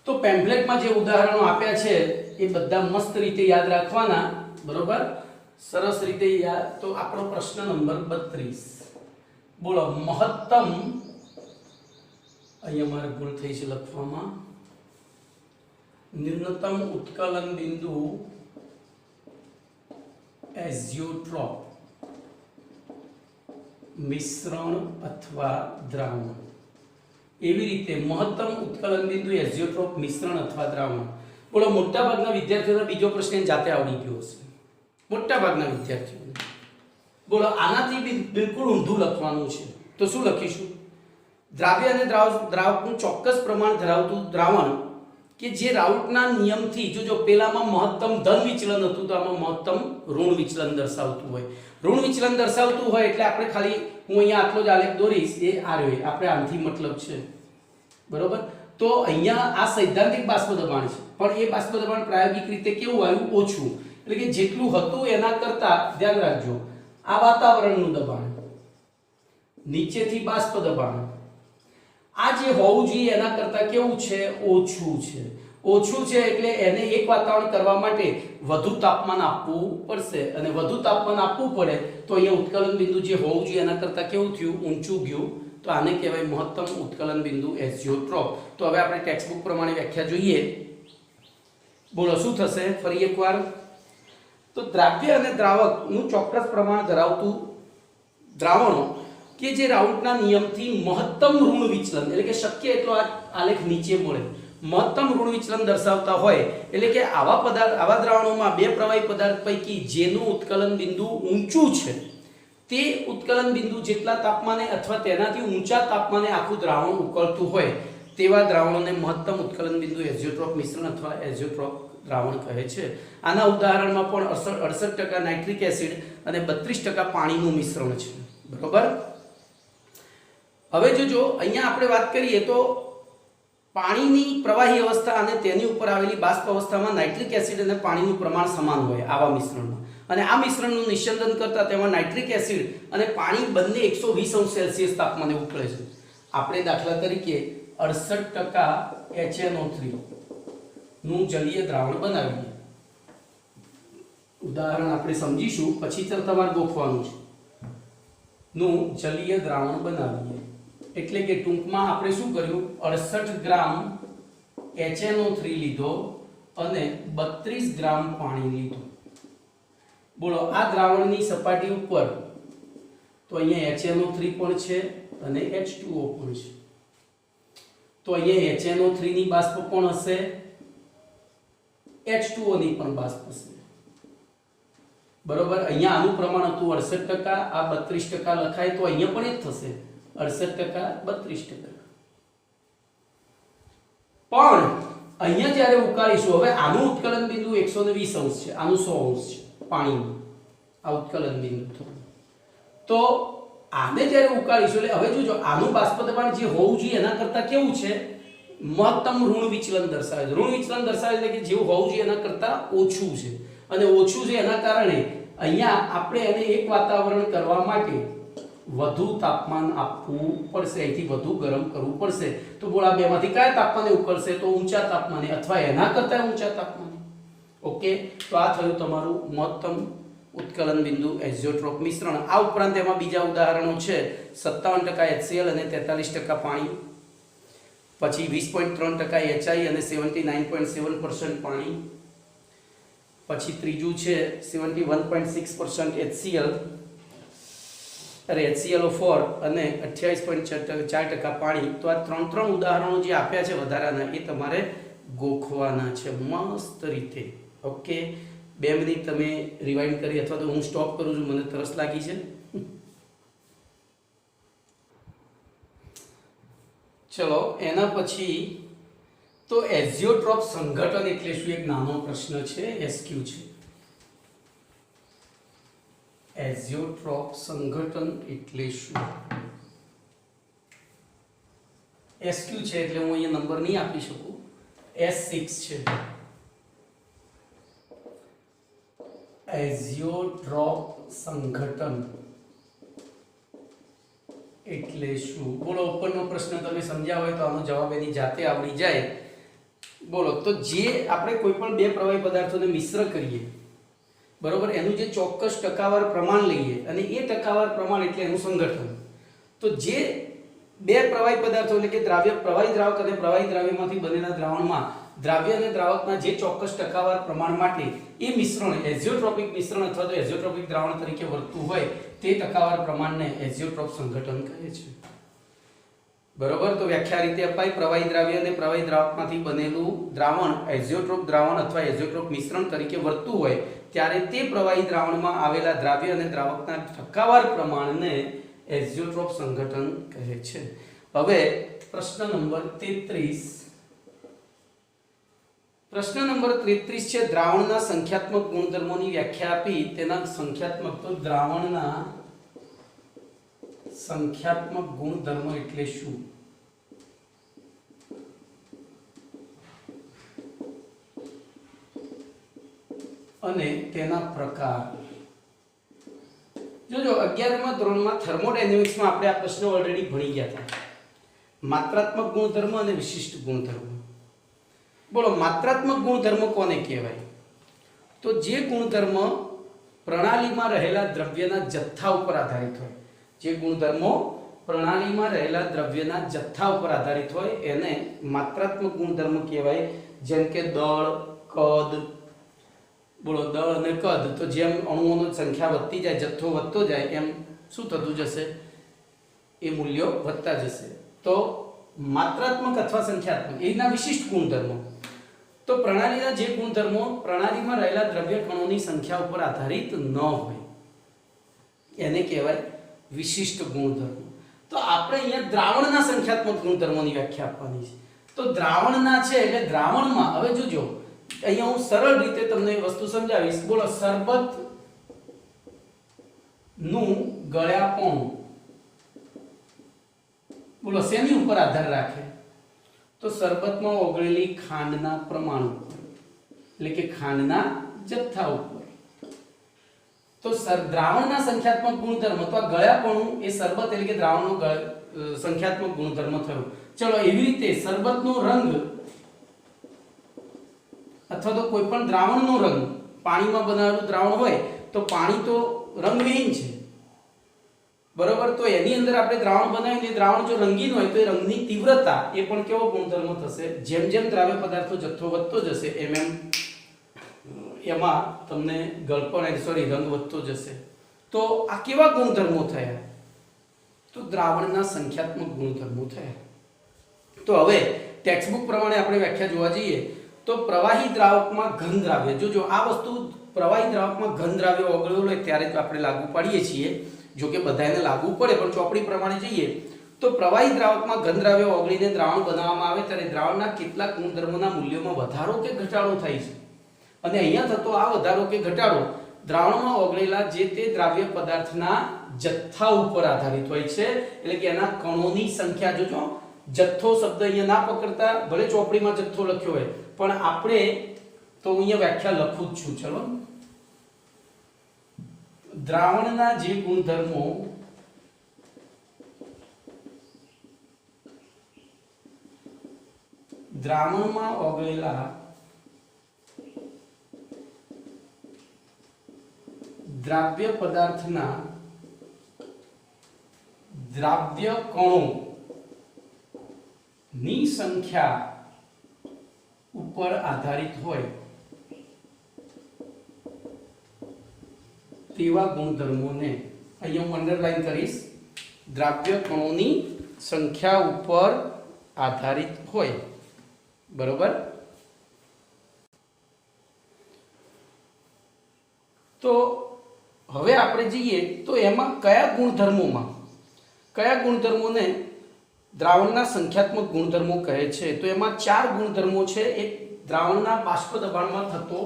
તો પેમ્ફલેટમાં જે ઉદાહરણો આપ્યા છે એ બધા મસ્ત રીતે યાદ રાખવાના, બરોબર? સરસ રીતે યાદ. તો આપણો પ્રશ્ન નંબર 32. બોલો, મહત્તમ, અહીંયા મારે ભૂલ થઈ છે લખવામાં, ન્યૂનતમ ઉત્કલન બિંદુ એઝિયોટ્રોપ મિશ્રણ અથવા દ્રાવણ. એવી રીતે મહત્તમ ઉત્કલન બિંદુ એઝિયોટ્રોપ મિશ્રણ અથવા દ્રાવણ. બોલો, મોટાભાગના વિદ્યાર્થીઓને બીજો પ્રશ્ન જાતે આવડી ગયો હશે, મોટાભાગના વિદ્યાર્થીઓને. બોલો, આનાથી બિલકુલ ઊંધું લખવાનું છે. તો શું લખીશું? દ્રાવ્ય અને દ્રાવકનું ચોક્કસ પ્રમાણ ધરાવતું દ્રાવણ કે જે રાઉલ્ટના નિયમથી, જો પેલામાં મહત્તમ ધન વિચલન હતું તો આમાં મહત્તમ ઋણ વિચલન દર્શાવતું હોય. ઋણ વિચલન દર્શાવતું હોય એટલે આપણે ખાલી, હું અહીંયા આટલો જ આલેખ દોરીશ, એ આ રહ્યો, આપણે આનાથી મતલબ છે, બરોબર? તો અહીંયા આ સૈદ્ધાંતિક બાષ્પ દબાણ છે, પણ એ બાષ્પ દબાણ પ્રાયોગિક રીતે કેવું આવ્યું? ઓછું. એટલે કે જેટલું હતું એના કરતા, ધ્યાન રાખજો, આ વાતાવરણનું દબાણ, નીચેથી બાષ્પ દબાણ, આ જે હોવું જોઈએ એના કરતા કેવું છે? ઓછું છે. ઓછું છે એટલે એને એક વાતાવરણ કરવા માટે વધુ તાપમાન આપવું પડશે, અને વધુ તાપમાન આપવું પડે તો અહીંયા ઉત્કલન બિંદુ જે હોવું જોઈએ એના કરતા કેવું થયું? ઊંચું ગયું. તો આને કહેવાય મહત્તમ ઉત્કલન બિંદુ એઝિયોટ્રોપ. તો હવે આપણે ટેક્સ્ટ બુક પ્રમાણે વ્યાખ્યા જોઈએ. બોલો શું થશે? ફરી એકવાર. તો દ્રાવ્ય અને દ્રાવકનું ચોક્કસ પ્રમાણ ધરાવતું દ્રાવણો કે જે રાઉન્ડના નિયમથી મહત્તમ ઋણ વિચલન, એટલે કે શક્ય એટલો આ આલેખ નીચે મળે, મહત્તમ ઋણ વિચલન દર્શાવતા હોય, એટલે કે આવા દ્રાવણોમાં બે પ્રવાહી પદાર્થ પૈકી જેનું ઉત્કલન બિંદુ ઊંચું છે તે ઉત્કલન બિંદુ જેટલા તાપમાને અથવા તેનાથી ઊંચા તાપમાને આખું દ્રાવણ ઉકળતું હોય તેવા દ્રાવણોને મહત્તમ ઉત્કલન બિંદુ એઝિયોટ્રોપ મિશ્રણ અથવા એઝિયોટ્રોપ દ્રાવણ કહે છે. આના ઉદાહરણમાં પણ 68% નાઇટ્રિક એસિડ અને 32% પાણીનું મિશ્રણ છે. બરોબર. હવે જોજો, અહીંયા આપણે વાત કરીએ તો પાણીની પ્રવાહી અવસ્થા અને તેની ઉપર આવેલી બાષ્પ અવસ્થામાં નાઇટ્રિક એસિડ અને પાણીનું પ્રમાણ સમાન હોય આવા મિશ્રણમાં, અને આ મિશ્રણનું નિસ્યંદન કરતા તેમાં નાઇટ્રિક એસિડ અને પાણી બંને 120°C તાપમાને ઉકળે છે. આપણે દાખલા તરીકે 68% HNO3 નું જલીય દ્રાવણ બનાવીએ. ઉદાહરણ આપણે સમજીશું, પછી તમારે ગોખવાનું છે. નું જલીય દ્રાવણ બનાવીએ એટલે કે ટૂંકમાં આપણે શું કર્યું? 68 ગ્રામ HNO3 લીધો અને 32 ગ્રામ પાણી લીધું. બોલો, આ દ્રાવણની સપાટી ઉપર તો અહીંયા HNO3 પણ છે અને H2O પણ છે. તો અહીંયા HNO3 ની બાષ્પ પણ હશે, H2O ની પણ બાષ્પ હશે. બરોબર. અહીંયા આનું પ્રમાણ હતું 68%, આ 32% લખાય તો અહીંયા પણ એ જ થશે, 68%, 32%. પણ અહીંયા જ્યારે ઉકાળીશું, હવે આનું ઉત્કલન બિંદુ 120° છે, આનું 100° છે પાણીનું, આ ઉત્કલન બિંદુ. તો આને જ્યારે ઉકાળીશું એટલે હવે જોજો, આનું બાષ્પ દબાણ જે હોવું જોઈએ એના કરતા કેવું છે? મહત્તમ ઋણ વિચલન દર્શાવે છે. ઋણ વિચલન દર્શાવે છે કે જેવું હોવું જોઈએ એના કરતા ઓછું છે, અને ઓછું છે એના કારણે અહીંયા આપણે એને એક વાતાવરણ કરવા માટે વધુ તાપમાન આપવું પડશે, અહીંથી વધુ ગરમ કરવું પડશે. તો બોલ, આ બેમાંથી કયા તાપમાને ઉકળશે? તો ઊંચા તાપમાને અથવા એના કરતા ઊંચા તાપમાને. ઓકે. તો આ થયું તમારું મહત્તમ ઉત્કલન બિંદુ એઝિયોટ્રોપ મિશ્રણ. આ ઉપરાંત એમાં બીજા ઉદાહરણો છે, 57% HCl અને 43% પાણી, પછી 20.3% HI અને 79.7% પાણી, પછી ત્રીજું છે 71.6% HCl HClO4 અને 28.4% પાણી. તો આ ત્રણ ઉદાહરણો જે આપ્યા છે વધારાના એ તમારે ગોખવાના છે મસ્ત રીતે. ઓકે. 2 મિનિટ તમે રિવાઇન્ડ કરી, અથવા તો હું સ્ટોપ કરું છું, મને તરસ લાગી છે. ચલો, એના પછી તો એઝિયોટ્રોપ સંઘટન એટલે શું? એક નાનો પ્રશ્ન છે, SQ છે. એઝિયોટ્રોપ સંઘટન એટલે શું? SQ છે એટલે હું અહીંયા નંબર નહીં આપી શકું, S6 છે. એઝિયોટ્રોપ સંઘટન એટલે શું? બોલો, ઉપરનો પ્રશ્ન તમે સમજ્યા હોય તો આનો જવાબ એની જાતે આવડી જાય. બોલો, તો જે આપણે કોઈ પણ બે પ્રવાહી પદાર્થોને મિશ્ર કરીએ, બરોબર, એનું જે ચોક્કસ ટકાવાર પ્રમાણ લઈએ અને એ ટકાવાર પ્રમાણ એટલે એનું સંગઠન. તો જે બે પ્રવાહી પદાર્થો એટલે કે પ્રવાહી દ્રાવક અને પ્રવાહી દ્રાવ્યમાંથી બનેલા દ્રાવણમાં દ્રાવ્ય અને દ્રાવકના જે ચોક્કસ ટકાવાર પ્રમાણ માટે એ મિશ્રણ એઝિયોટ્રોપિક મિશ્રણ અથવા તો એઝિયોટ્રોપિક દ્રાવણ તરીકે વર્તતું હોય તે ટકાવાર પ્રમાણને એઝિયોટ્રોપ સંઘટન કહે છે. બરોબર. તો વ્યાખ્યા રીતે અપાય: પ્રવાહી દ્રાવ્ય અને પ્રવાહી દ્રાવકમાંથી બનેલું દ્રાવણ એઝિયોટ્રોપ દ્રાવણ અથવા એઝિયોટ્રોપ મિશ્રણ તરીકે વર્તતું હોય ત્યારે તે પ્રવાહી દ્રાવણમાં આવેલા દ્રાવ્ય અને દ્રાવકના ટકાવાર પ્રમાણને એઝિયોટ્રોપ સંઘટન કહે છે. હવે પ્રશ્ન નંબર 33. પ્રશ્ન નંબર 33 છે, દ્રાવણના સંખ્યાત્મક ગુણધર્મોની વ્યાખ્યા આપી. તેના સંખ્યાત્મક, તો દ્રાવણના સંખ્યાત્મક ગુણધર્મ એટલે શું? અને તેના પ્રકાર. જોજો 11મા ધોરણમાં થર્મોડાયનેમિક્સમાં આપણે આ પ્રશ્ન ઓલરેડી ભણી ગયા હતા. માત્રાત્મક ગુણધર્મ અને વિશિષ્ટ ગુણધર્મ. બોલો માત્રાત્મક ગુણધર્મ કોને કહેવાય? તો જે ગુણધર્મ પ્રણાલીમાં રહેલા દ્રવ્યના જથ્થા ઉપર આધારિત હોય. જે ગુણધર્મો પ્રણાલીમાં રહેલા દ્રવ્યના જથ્થા ઉપર આધારિત હોય એને માત્રાત્મક ગુણધર્મ કહેવાય. જેમ કે દળ, કદ. બોલો દળ અને કદ, તો જેમ અણુઓની સંખ્યા વધતી જાય, જથ્થો વધતો જાય, એમ શું થતું જશે? એ મૂલ્યો વધતા જશે. તો માત્રાત્મક અથવા સંખ્યાત્મક એના વિશિષ્ટ ગુણધર્મો. તો પ્રણાલીના જે ગુણધર્મો પ્રણાલીમાં રહેલા દ્રવ્ય કણોની સંખ્યા ઉપર આધારિત ન હોય એને કહેવાય વિશિષ્ટ ગુણધર્મો. તો આપણે અહીંયા દ્રાવણના સંખ્યાત્મક ગુણધર્મોની વ્યાખ્યા આપવાની છે. તો દ્રાવણના છે એટલે દ્રાવણમાં હવે જોજો અહીંયા હું સરળ રીતે તમને એ વસ્તુ સમજાવીશ. બોલો શરબત નું ગળ્યાપણું બોલો શેની ઉપર આધાર રાખે? તો શરબતમાં ઓગળેલી ખાંડના પ્રમાણ ઉપર, એટલે કે ખાંડના જથ્થા ઉપર. તો દ્રાવણના સંખ્યાત્મક ગુણધર્મ તો આ ગળ્યાપણું એ શરબત એટલે કે દ્રાવણનો સંખ્યાત્મક ગુણધર્મ થયો. ચલો એવી રીતે શરબતનો રંગ અથવા તો કોઈ પણ દ્રાવણનો રંગ, પાણીમાં બનાવેલું દ્રાવણ હોય તો પાણી તો રંગવિહીન છે, બરોબર? તો એની અંદર આપણે દ્રાવણ બનાવીને દ્રાવણ જો રંગીન હોય તો એ રંગની તીવ્રતા એ પણ કેવો ગુણધર્મ થશે? જેમ જેમ દ્રાવ્ય પદાર્થનો જથ્થો વધતો જશે એમ એમ એમાં તમને ગળપણ રંગ વધતો જશે. તો આ કેવા ગુણધર્મો થયા? તો દ્રાવણના સંખ્યાત્મક ગુણધર્મો થયા. તો હવે ટેક્સ્ટબુક પ્રમાણે આપણે વ્યાખ્યા જોવા જઈએ તો પ્રવાહી દ્રાવકમાં ઘન દ્રાવ્ય, જો આ વસ્તુ પ્રવાહી દ્રાવકમાં ઘન દ્રાવ્ય ઓગળેલું હોય ત્યારે જ આપણે લાગુ પાડીએ છીએ. જો કે બધાને લાગુ પડે પણ ચોપડી પ્રમાણે જઈએ તો પ્રવાહી દ્રાવકમાં ઘન દ્રાવ્ય ઓગળીને દ્રાવણ બનાવવામાં આવે ત્યારે દ્રાવણના કેટલાક ગુણધર્મોના મૂલ્યોમાં વધારો કે ઘટાડો થાય છે. અને અહીંયા થતો આ વધારો કે ઘટાડો દ્રાવણમાં ઓગળેલા જે તે દ્રાવ્ય પદાર્થના જથ્થા ઉપર આધારિત હોય છે. એટલે કે એના કણોની સંખ્યા. જોજો જથ્થો શબ્દ અહીંયા ના પકડતા, ભલે ચોપડીમાં જથ્થો લખ્યો હોય પણ આપણે તો અહીંયા વ્યાખ્યા લખું જ છું. ચલો, દ્રાવણના જે ગુણધર્મો દ્રાવણમાં ઓગળેલા દ્રાવ્ય પદાર્થના દ્રાવ્ય કણો ની સંખ્યા ઉપર આધારિત હોય તેવા ગુણધર્મોને અહીંયા હું અંડરલાઈન કરીશ. દ્રાવ્ય કણોની સંખ્યા ઉપર આધારિત હોય, બરોબર? તો હવે આપણે જઈએ તો એમાં કયા ગુણધર્મોને દ્રાવણના સંખ્યાત્મક ગુણધર્મો કહે છે? તો એમાં 4 ગુણધર્મો છે. એક દ્રાવણના બાષ્પ દબાણમાં થતો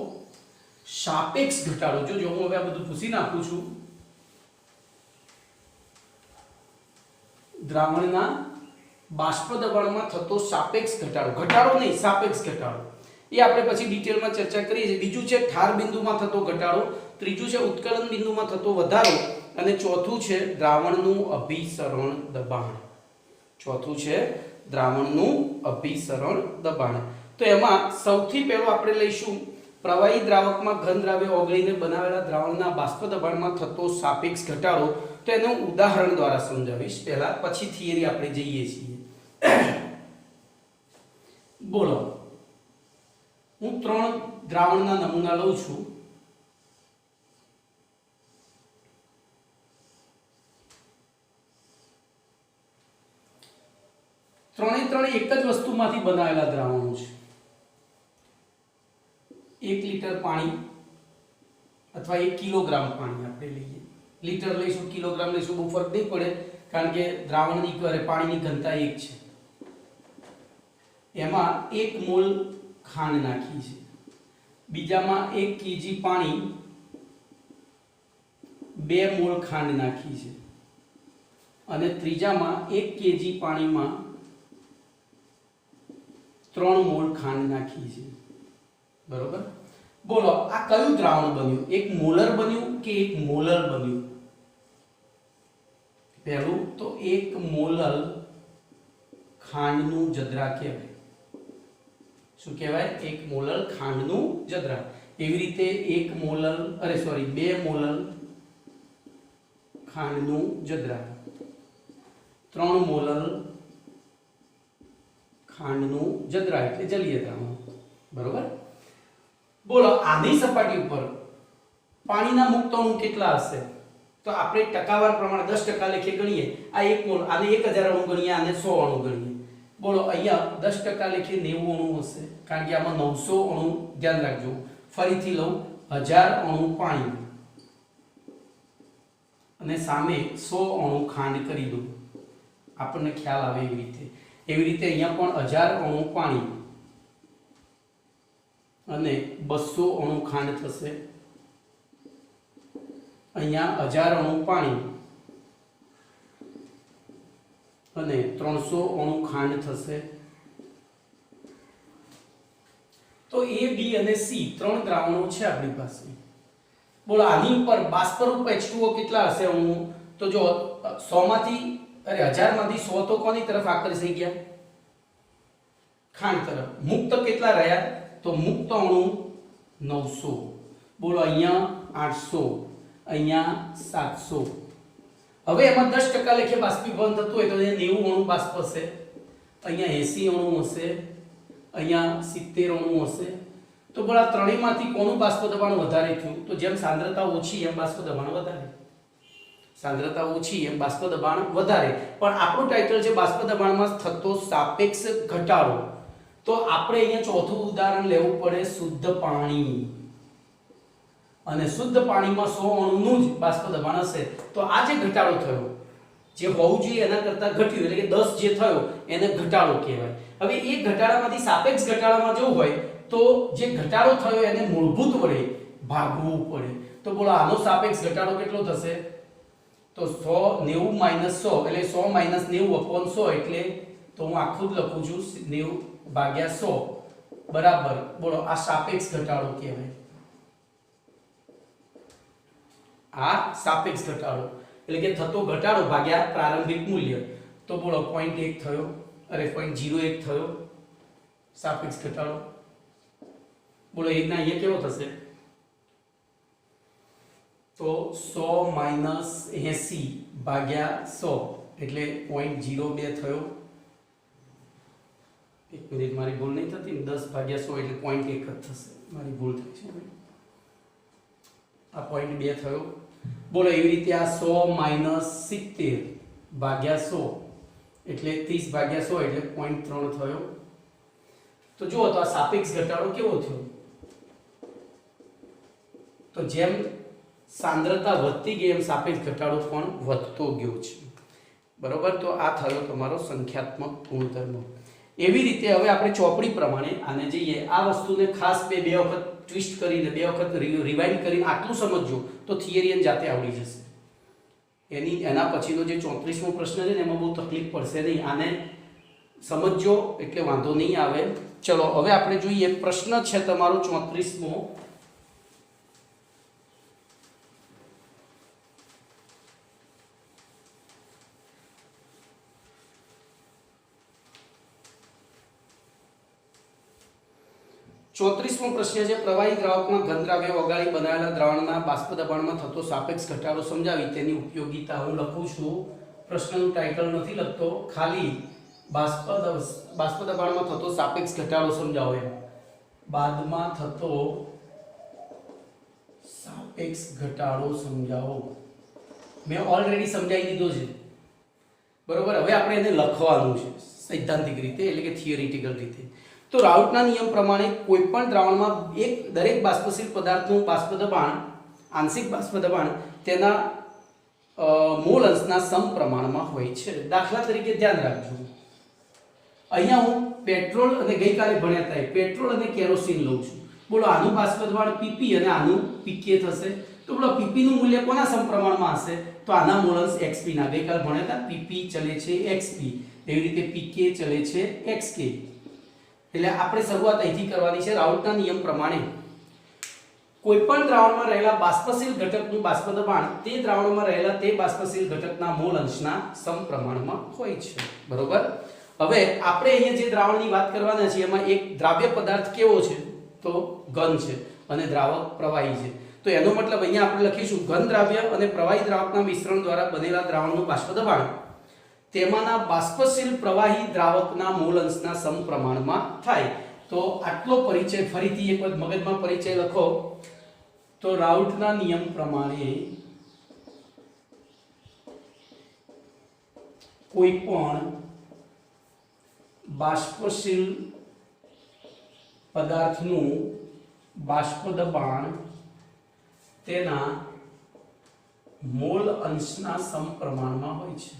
સાપેક્ષ ઘટાડો. જો હું હવે આ બધું પૂછી નાખું છું. દ્રાવણના બાષ્પ દબાણમાં થતો સાપેક્ષ ઘટાડો, ઘટાડો નહીં સાપેક્ષ ઘટાડો, એ આપણે પછી ડિટેલમાં ચર્ચા કરીએ છીએ. બીજું છે ઠાર બિંદુમાં થતો ઘટાડો, ત્રીજું છે ઉત્કલન બિંદુમાં થતો વધારો અને ચોથું છે દ્રાવણનું અભિસરણ દબાણ. તો એમાં સૌથી પહેલો આપણે લઈશું પ્રવાહી દ્રાવકમાં ઘન દ્રાવ્ય ઓગળીને બનાવેલા દ્રાવણના બાષ્પ દબાણમાં થતો સાપેક્ષ ઘટાડો. તો એનું ઉદાહરણ દ્વારા સમજાવીશ પહેલા, પછી થિયરી આપણે જઈએ છીએ. બોલો, હું 3 દ્રાવણના નમૂના લઉં છું. ત્રણે એક જ વસ્તુમાંથી બનાવેલા દ્રાવણો છે. 1 લીટર પાણી અથવા 1 કિલોગ્રામ પાણી આપણે લઈએ. લીટર લઈશું, કિલોગ્રામ લઈશું, બહુ ફરક નહીં પડે કારણ કે દ્રાવણની પાણીની ઘનતા 1 છે. એમાં 1 મોલ ખાંડ નાખી છે, બીજામાં 1 કેજી પાણી 2 મોલ ખાંડ નાખી છે અને ત્રીજામાં 1 કેજી પાણીમાં 3 મોલ ખાંડ નાખી છે, બરોબર? બોલો આ કયું દ્રાવણ બન્યું? એક મોલર બન્યું કે એક મોલર બન્યું? પહેલું તો એક મોલર ખાંડનું જદ્રા કહેવાય. શું કહેવાય? એક મોલર ખાંડનું જદ્રા. એવી રીતે એક મોલર બે મોલર ખાંડનું જદ્રા, 3 મોલર ખાંડનું જદ્રા એટલે જલીય દ્રાવણ. બરોબર. બોલો આની સપાટી ઉપર પાણીના મુક્ત અણુ કેટલા હશે? તો આપણે ટકાવાર પ્રમાણે 10% લેખે ગણીએ. આ 1 મોલ, આને 1000 અણુ ગણીએ, આને 100 અણુ ગણીએ. બોલો અહીંયા 10% લેખે 90 અણુ હશે, કારણ કે આમાં 900 અણુ. ધ્યાન રાખજો, ફરીથી લઉં, 1000 અણુ પાણી અને સામે 100 અણુ ખાંડ કરી દો, આપણને ખ્યાલ આવે એવી રીતે. એવી રીતે અહીંયા પણ 1000 અણુ પાણી અને 200 અણુ ખાંડ થશે. અહીંયા 1000 અણુ પાણી અને 300 અણુ ખાંડ થશે. તો A, B અને C 3 દ્રાવણો છે આપણી પાસે. બોલો આની ઉપર બાષ્પરૂપ H2O કેટલા હશે અણુ? તો જો 1000 માંથી 100 તો કોની તરફ આકર્ષાઈ ગયા? ખાંડ તરફ. મુક્ત કેટલા રહ્યા? તો મુક્ત અણુ 900. બોલો અહીંયા 800, અહીંયા 700. હવે એમાં 10% લેખે બાષ્પીભવન થતું હોય તો અહીંયા 90 અણુ બાષ્પ હશે, અહીંયા 80 અણુ હશે, અહીંયા 70 અણુ હશે. તો બોલો આ ત્રણેયમાંથી કોનું બાષ્પ દબાણ વધારે થયું? તો જેમ સાંદ્રતા ઓછી એમ બાષ્પ દબાણ વધારે. સાંદ્રતા ઓછી એમ બાષ્પ દબાણ વધારે. પણ આપણું ટાઇટલ છે બાષ્પ દબાણમાં થતો સાપેક્ષ ઘટાડો. તો આપણે અહીંયા ચોથું ઉદાહરણ લેવું પડે, શુદ્ધ પાણી. અને શુદ્ધ પાણીમાં 100 અણુનું જ બાષ્પ દબાણ હશે. તો આ જે ઘટાડો થયો, જે હોવું જોઈએ એના કરતાં ઘટ્યું, એટલે કે 10 જે થયો એને ઘટાડો કહેવાય. હવે એ ઘટાડામાંથી સાપેક્ષ ઘટાડામાં જવું હોય તો જે ઘટાડો થયો એને મૂળભૂત વડે ભાગવું પડે. તો બોલો આનો સાપેક્ષ ઘટાડો કેટલો થશે? તો 90 - 100 એટલે 100 - 90/100 એટલે તો હું આખું જ લખું છું 90/100 બરાબર. બોલો આ સાપેક્ષ ઘટાડો કહેવાય. આ સાપેક્ષ ઘટાડો એટલે કે થતો ઘટાડો ભાગ્યા પ્રારંભિક મૂલ્ય. તો બોલો 0.1 થયો, 0.01 થયો સાપેક્ષ ઘટાડો. બોલો એકના અહીંયા કેવો થશે? તો 100 - 80/100 એટલે 0.02 થયો. એક મિનિટ, મારી ભૂલ નહીં થતી ને, 10/100 એટલે 0.1 જ થશે, મારી ભૂલ થઈ છે. આ 0.2 થયો. બોલો એવી રીતે આ 100 - 70/100 એટલે 30/100 એટલે 0.3 થયો. તો જુઓ તો આ સાપેક્ષ ઘટાડો કેવો થયો? તો જેમ સાંદ્રતા વધતી ગઈ એમ સાપેક્ષ ઘટાડો પણ વધતો ગયો છે. બરોબર. તો આ થયો તમારો સંખ્યાત્મક ગુણધર્મ. એવી રીતે હવે આપણે ચોપડી પ્રમાણે આને જઈએ. આ વસ્તુને ખાસ બે વખત ટ્વિસ્ટ કરીને, બે વખત રિવાઇન્ડ કરીને આટલું સમજજો તો થિયરી એન જાતે આવડી જશે. એના પછીનો જે 34મો પ્રશ્ન છે ને એમાં બહુ તકલીફ પડશે નહીં. આને સમજજો એટલે વાંધો નહીં આવે. ચલો હવે આપણે જોઈએ પ્રશ્ન છે તમારો 34મો. ચોત્રીસમો પ્રશ્ન છે પ્રવાહી દ્રાવકમાં ઘન દ્રાવ્ય ઓગાળી બનાવેલા દ્રાવણના બાષ્પ દબાણમાં થતો સાપેક્ષ ઘટાડો સમજાવી તેની ઉપયોગિતા. હું લખું છું, પ્રશ્નનું ટાઇટલ નથી લખતો, ખાલી બાષ્પ દબાણમાં થતો સાપેક્ષ ઘટાડો સમજાવો એમ. બાદમાં થતો સાપેક્ષ ઘટાડો સમજાવો. મેં ઓલરેડી સમજાવી દીધો છે. બરોબર. હવે આપણે એને લખવાનું છે સૈદ્ધાંતિક રીતે એટલે કે થિયરિટિકલ રીતે. તો રાઉટના નિયમ પ્રમાણે કોઈપણ દ્રાવણમાં દરેક બાષ્પશીલ પદાર્થનું બાષ્પ દબાણ, આંશિક બાષ્પ દબાણ તેના મોલ અંશના સમપ્રમાણમાં હોય છે. દાખલા તરીકે ધ્યાન રાખજો, અહીંયા હું પેટ્રોલ અને ગઈકાલે ભણ્યા હતા પેટ્રોલ અને કેરોસીન લઉં છું. બોલો આનું બાષ્પ દબાણ PP અને આનું PK થશે. તો બોલો PP નું મૂલ્ય કોના સમપ્રમાણમાં હશે? તો આના મોલ અંશ XP ના. ગઈકાલે ભણ્યા હતા PP ચલે છે XP, એવી રીતે PK ચલે છે XK. એટલે આપણે શરૂઆત અહીંથી કરવાની છે રાઉટના નિયમ પ્રમાણે. કોઈપણ દ્રાવણમાં રહેલા બાષ્પશીલ ઘટકનું બાષ્પ દબાણ તે દ્રાવણમાં રહેલા તે બાષ્પશીલ ઘટકના મોલ અંશના સમપ્રમાણમાં હોય છે. બરોબર. હવે આપણે અહીંયા જે દ્રાવણની વાત કરવાના છે એમાં એક દ્રાવ્ય પદાર્થ કેવો છે તો ઘન છે અને દ્રાવક પ્રવાહી છે. તો એનો મતલબ અહીંયા આપણે લખીશું ઘન દ્રાવ્ય અને પ્રવાહી દ્રાવકના મિશ્રણ દ્વારા બનેલા દ્રાવણનું બાષ્પ દબાણ તેમાંના બાષ્પશીલ પ્રવાહી દ્રાવકના મોલ અંશના સમપ્રમાણમાં થાય. તો આટલો પરિચય ફરીથી એક વખત મગજમાં પરિચય લખો. તો રાઉટના નિયમ પ્રમાણે કોઈ પણ બાષ્પશીલ પદાર્થનું બાષ્પ દબાણ તેના મોલ અંશના સમપ્રમાણમાં હોય છે.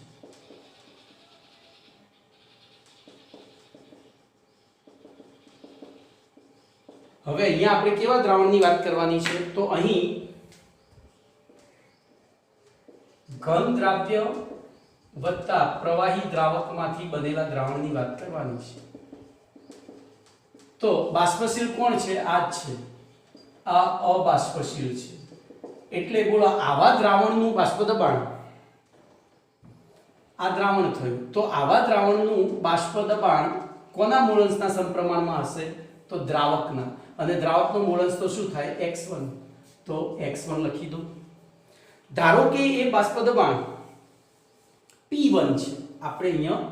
હવે અહીંયા આપણે કેવા દ્રાવણની વાત કરવાની છે તો અહીં ઘન દ્રાવ્ય વત્તા પ્રવાહી દ્રાવકમાંથી બનેલા દ્રાવણની વાત કરવાની છે. તો બાષ્પશીલ કોણ છે? આ જ છે. આ અબાષ્પશીલ છે. એટલે બોલો આવા દ્રાવણનું બાષ્પ દબાણ આ દ્રાવણ થયું. તો આવા દ્રાવણનું બાષ્પ દબાણ કોના મોલ અંશના સમપ્રમાણમાં હશે? તો દ્રાવકના. અને દ્રાવકનો મોલ અંશ તો શું થાય? x1. તો x1 લખી દો. ધારો કે એ બાષ્પ દબાણ P1 છે. આપણે અહીંયા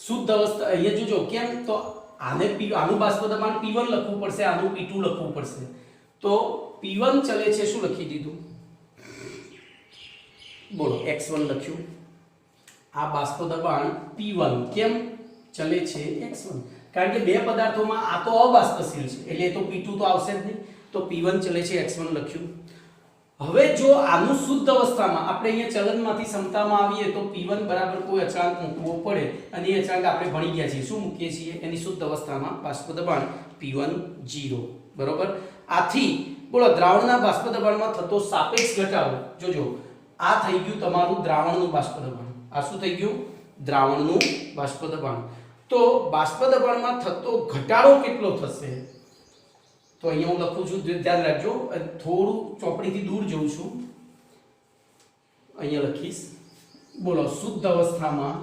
શુદ્ધ અવસ્થા અહીંયા જોજો કેમ તો આનું બાષ્પ દબાણ P1 લખવું પડશે, આનું P2 લખવું પડશે. તો P1 ચલે છે શું લખી દીધું? બોલો x1 લખ્યું. આ બાષ્પ દબાણ P1 કેમ ચલે છે? x1. કારણ કે બે પદાર્થોમાં આ તો અબાષ્પશીલ છે એટલે તો P2 તો આવશે જ નહીં. તો P1 ચલે છે x1 લખ્યું. હવે જો આનું શુદ્ધ અવસ્થામાં આપણે અહીંયા ચલનમાંથી ક્ષમતામાં આવીએ તો P1 બરાબર કોઈ અચળાંક મૂકવો પડે અને એ અચળાંક આપણે ભણી ગયા છીએ. શું મૂકીએ છીએ? એની શુદ્ધ અવસ્થામાં બાષ્પ દબાણ P1 0. બરોબર. આથી બોલો દ્રાવણના બાષ્પ દબાણમાં થતો સાપેક્ષ ઘટાડો જોજો. આ થઈ ગયું તમારું દ્રાવણનું બાષ્પ દબાણ. આ શું થઈ ગયું? દ્રાવણનું બાષ્પ દબાણ. તો બાષ્પ દબાણમાં થતો ઘટાડો કેટલો થશે? તો અહીંયા હું લખું છું, ધ્યાન રાખજો. થોડું ચોપડીથી દૂર જઉં છું. અહીંયા લખીશ. બોલો શુદ્ધ અવસ્થામાં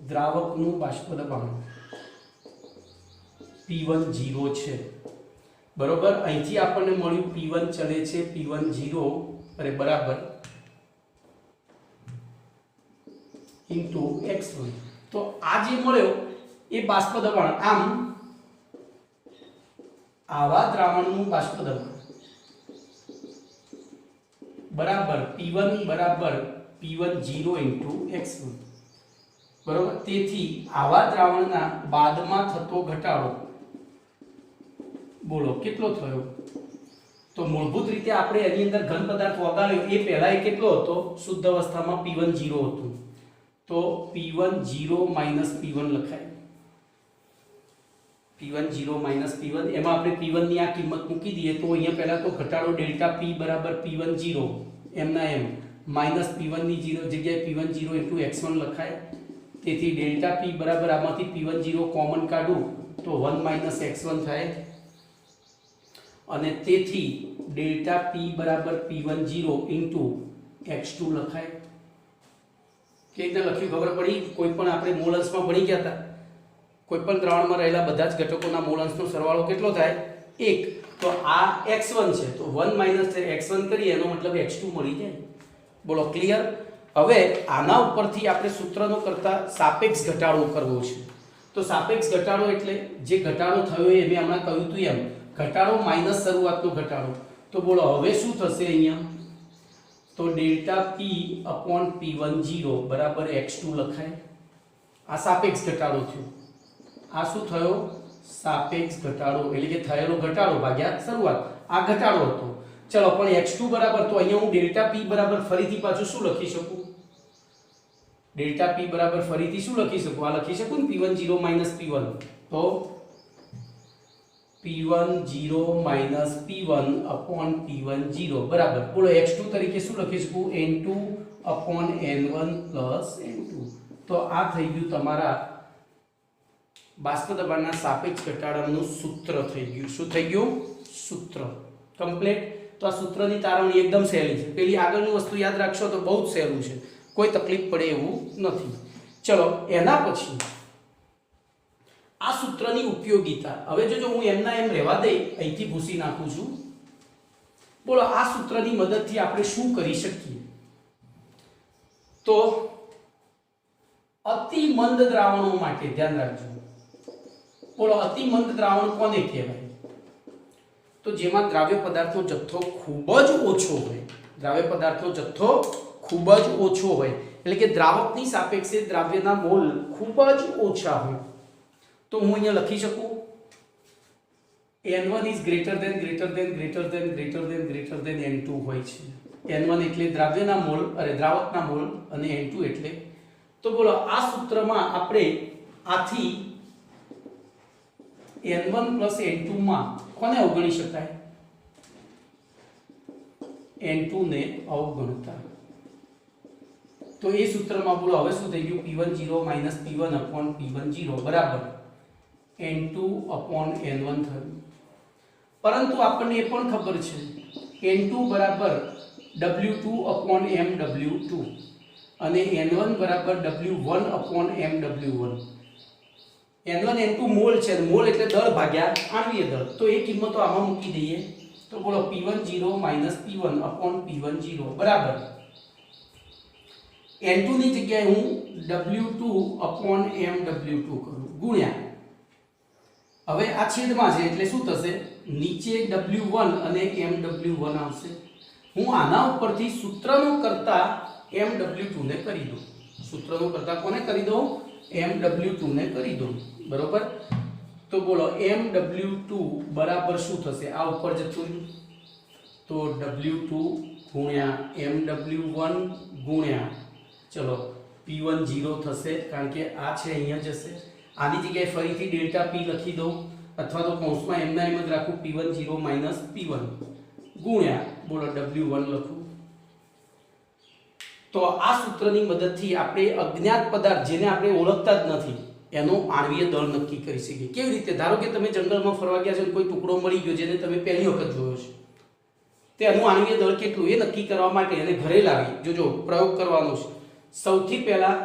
દ્રાવકનું બાષ્પ દબાણ P1 0 છે. બરોબર. અહીંથી આપણને મળ્યું P1 ચલે છે P1 0 અને બરાબર ઇન્ટુ x1. તો આ જે મળ્યો એ બાષ્પ દબાણ આમ આવા દ્રાવણનું બાષ્પ દબાણ બરાબર P1 બરાબર P1 0 ઇન્ટુ x1. બરોબર. તેથી આવા દ્રાવણના બાદમાં થતો ઘટાડો બોલો કેટલો થયો? તો મૂળભૂત રીતે આપણે એની અંદર ઘન પદાર્થ ઓગાળ્યો એ પહેલા એ કેટલો હતો? શુદ્ધ અવસ્થામાં P1 0 હતું. તો P1 0 P1 લખાય. P1 0 P1 એમાં આપણે P1 ની આ કિંમત મૂકી દઈએ તો અહીંયા પહેલા તો ઘટાડો ડેલ્ટા P બરાબર P1 0 એમના એમ માઈનસ P1 ની 0 જગ્યાએ P1 0 ઇન્ટુ x1 લખાય. તેથી ડેલ્ટા P બરાબર આમાંથી P1 0 કોમન કાઢું તો 1 માઈનસ x1 થાય અને તેથી ડેલ્ટા P બરાબર P1 0 ઇન્ટુ x2 લખાય. કે રીતે લખ્યું ખબર પડી? કોઈ પણ આપણે મોલ અંશમાં ભણી ગયા હતા. કોઈ પણ દ્રાવણમાં રહેલા બધા જ ઘટકોના મોલ અંશનો સરવાળો કેટલો થાય? 1. તો આ x1 છે તો 1 માઈનસ x1 કરીએ એનો મતલબ x2 મળી જાય. બોલો ક્લિયર? હવે આના ઉપરથી આપણે સૂત્રનો કરતા સાપેક્ષ ઘટાડો કરવો છે. તો સાપેક્ષ ઘટાડો એટલે જે ઘટાડો થયો એ મેં હમણાં કહ્યું હતું એમ ઘટાડો માઈનસ શરૂઆતનો ઘટાડો. તો બોલો હવે શું થશે અહીંયા? તો ડેલ્ટા P upon P1 0 બરાબર x2 લખાય. આ સાપેક્ષ ઘટાડો થયો. આ શું થયો? સાપેક્ષ ઘટાડો એટલે કે થયેલો ઘટાડો ભાગ્યા શરૂઆત. આ ઘટાડો હતો. ચલો પણ x2 બરાબર તો અહીંયા હું ડેલ્ટા P બરાબર ફરીથી પાછું શું લખી શકું? ડેલ્ટા P બરાબર ફરીથી શું લખી શકું? આ લખી શકું ને P1 0 P1. તો P1 0 P1 upon P1 0 બરાબર. બોલો x2 તરીકે શું લખી શકું? n2 upon n1 plus n2. તો આ થઈ ગયું તમારા બાષ્પ દબાણના સાપેક્ષ ઘટાડાનું સૂત્ર થઈ ગયું. શું થઈ ગયું? સૂત્ર. કમ્પ્લીટ. તો આ સૂત્રની તારવણી એકદમ સહેલી છે. પેલી આગળની વસ્તુ યાદ રાખશો તો બહુ જ સહેલું છે, કોઈ તકલીફ પડે એવું નથી. ચલો એના પછી આ સૂત્રની ઉપયોગિતા. હવે જો હું એમના એમ રહેવા દઈ, અહીંથી ભૂસી નાખું છું. બોલો આ સૂત્રની મદદથી આપણે શું કરી શકીએ? તો અતિ મંદ દ્રાવણો માટે ધ્યાન રાખજો. બોલો અતિ મંદ દ્રાવણ કોને કહેવાય? તો જેમાં દ્રાવ્ય પદાર્થનો જથ્થો ખૂબ જ ઓછો હોય. દ્રાવ્ય પદાર્થનો જથ્થો ખૂબ જ ઓછો હોય એટલે કે દ્રાવકની સાપેક્ષે દ્રાવ્યના મોલ ખૂબ જ ઓછા હોય. તો હું અહીંયા લખી શકું n1 is greater than n2 હોય છે. n1 એટલે દ્રાવ્યના મોલ દ્રાવકના મોલ અને n2 એટલે. તો બોલો આ સૂત્રમાં આપણે આથી n1 n2 માં કોને અવગણી શકાય? n2 ને અવગણતા. તો એ સૂત્રમાં બોલો હવે શું થઈ ગયું? p10 p1/p10 બરાબર n2 n1 થયું. પરંતુ આપણને એ પણ ખબર છે n2 બરાબર w2/mw2 અને n1 બરાબર w1/mw1. n1 n2 મોલ છે. મોલ એટલે દળ ભાગ્યા આણ્વીય દળ. તો એ કિંમતો આમાં મૂકી દઈએ તો બોલો p10 p1/p10 બરાબર n2 ની જગ્યાએ હું w2/mw2 કરું ગુણ્યા. હવે આ છેદમાં છે એટલે શું થશે? નીચે w1 અને mw1 આવશે. હું આના ઉપરથી સૂત્રનો કરતા mw2 ને કરી દઉં. સૂત્રનો કરતા કોને કરી દઉં? mw2 ને કરી દઉં. બરોબર. તો બોલો mw2 બરાબર શું થશે? આ ઉપર જતું રહ્યું તો w2 ગુણ્યા mw1 ગુણ્યા ચલો p1 0 થશે કારણ કે આ છે અહીંયા જશે. આની જગ્યાએ ફરીથી ડેલ્ટા p લખી દઉં અથવા તો કૌંસમાં એમના એમ જ રાખું p10 p1 ગુણ્યા બોલો w1 લખું. તો આ સૂત્રની મદદથી આપણે અજ્ઞાત પદાર્થ જેને આપણે ઓળખતા જ નથી એનો આણ્વીય દળ નક્કી કરી શકીએ. કેવી રીતે? ધારો કે તમે જંગલમાં ફરવા ગયા છો અને કોઈ ટુકડો મળી ગયો જેને તમે પહેલી વખત જોયો છે, તેનું આણ્વીય દળ કેટલું એ નક્કી કરવા માટે એને ઘરે લાવી જોજો પ્રયોગ કરવાનો છે. સૌથી પહેલા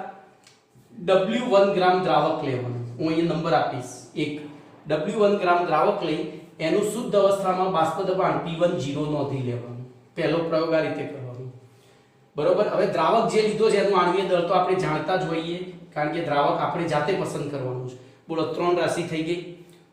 w1 ગ્રામ દ્રાવક લેવાનું. હું અહીંયા નંબર આપીશ 1. w1 ગ્રામ દ્રાવક લઈ એનું શુદ્ધ અવસ્થામાં બાષ્પ દબાણ p10 નોંધી લેવાનું. પહેલો પ્રયોગ આ રીતે કરવાનો. બરોબર. હવે દ્રાવક જે લીધો છે એનું આણ્વીય દળ તો આપણે જાણતા જ હોઈએ કારણ કે દ્રાવક આપણે જાતે પસંદ કરવાનું છે. બોલો 3 રાશિ થઈ ગઈ.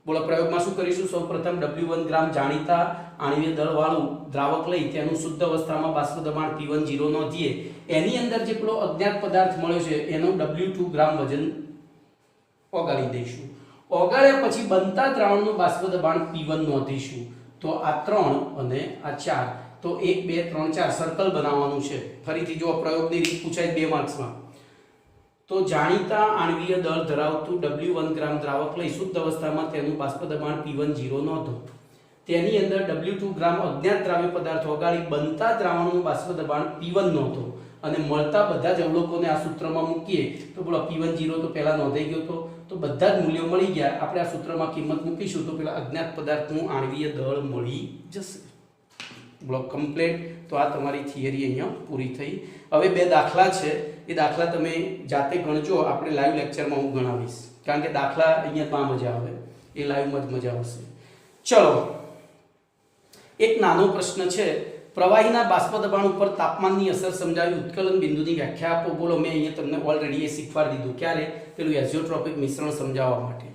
બોલો પ્રયોગમાં શું કરીશું? સૌપ્રથમ w1 ગ્રામ જાણીતા આણ્વીય દળ વાળું દ્રાવક લઈ તેનું શુદ્ધ અવસ્થામાં બાષ્પ દબાણ p10 નોંધીએ. એની અંદર જે પેલો અજ્ઞાત પદાર્થ મળ્યો છે એનો w2 ગ્રામ વજન ઓગાળી દઈશું. ઓગાળ્યા પછી બનતા દ્રાવણનું બાષ્પ દબાણ p1 નોંધીશું. તો આ 3 અને આ 4 તો 1 2 3 4 સર્કલ બનાવવાનું છે. ફરીથી જો પ્રયોગની રીત પૂછાય 2 માર્ક્સમાં તો જાણીતા આણ્વીય દળ ધરાવતું w1 ગ્રામ દ્રાવક લઈ શુદ્ધ અવસ્થામાં તેનું બાષ્પ દબાણ p10 નોંધો. તેની અંદર w2 ગ્રામ અજ્ઞાત દ્રાવ્ય પદાર્થ ઓગાળી બનતા દ્રાવણનું બાષ્પ દબાણ p1 નોંધો અને મળતા બધા જ અવલોકોને આ સૂત્રમાં મૂકીએ તો બોલો p10 તો પહેલા નોંધાઈ ગયો તો બધા જ મૂલ્યો મળી ગયા. આપણે આ સૂત્રમાં કિંમત મૂકીશું તો પેલા અજ્ઞાત પદાર્થનું આણ્વીય દળ મળી જશે. Block complete. તો આ તમારી થિયરી અહીંયા પૂરી થઈ. હવે 2 દાખલા છે એ દાખલા તમે જાતે ગણજો. આપણે લાઈવ લેક્ચરમાં હું ગણાવીશ કારણ કે દાખલા અહીંયા મજા આવે એ લાઈવમાં જ મજા આવશે. ચલો એક નાનો પ્રશ્ન છે. પ્રવાહીના બાષ્પ દબાણ ઉપર તાપમાનની અસર સમજાવી ઉત્કલન બિંદુની વ્યાખ્યા આપો. બોલો મેં અહીંયા તમને ઓલરેડી એ શીખવાડી દીધું. ક્યારે? પેલું એઝિયોટ્રોપિક મિશ્રણ સમજાવવા માટે.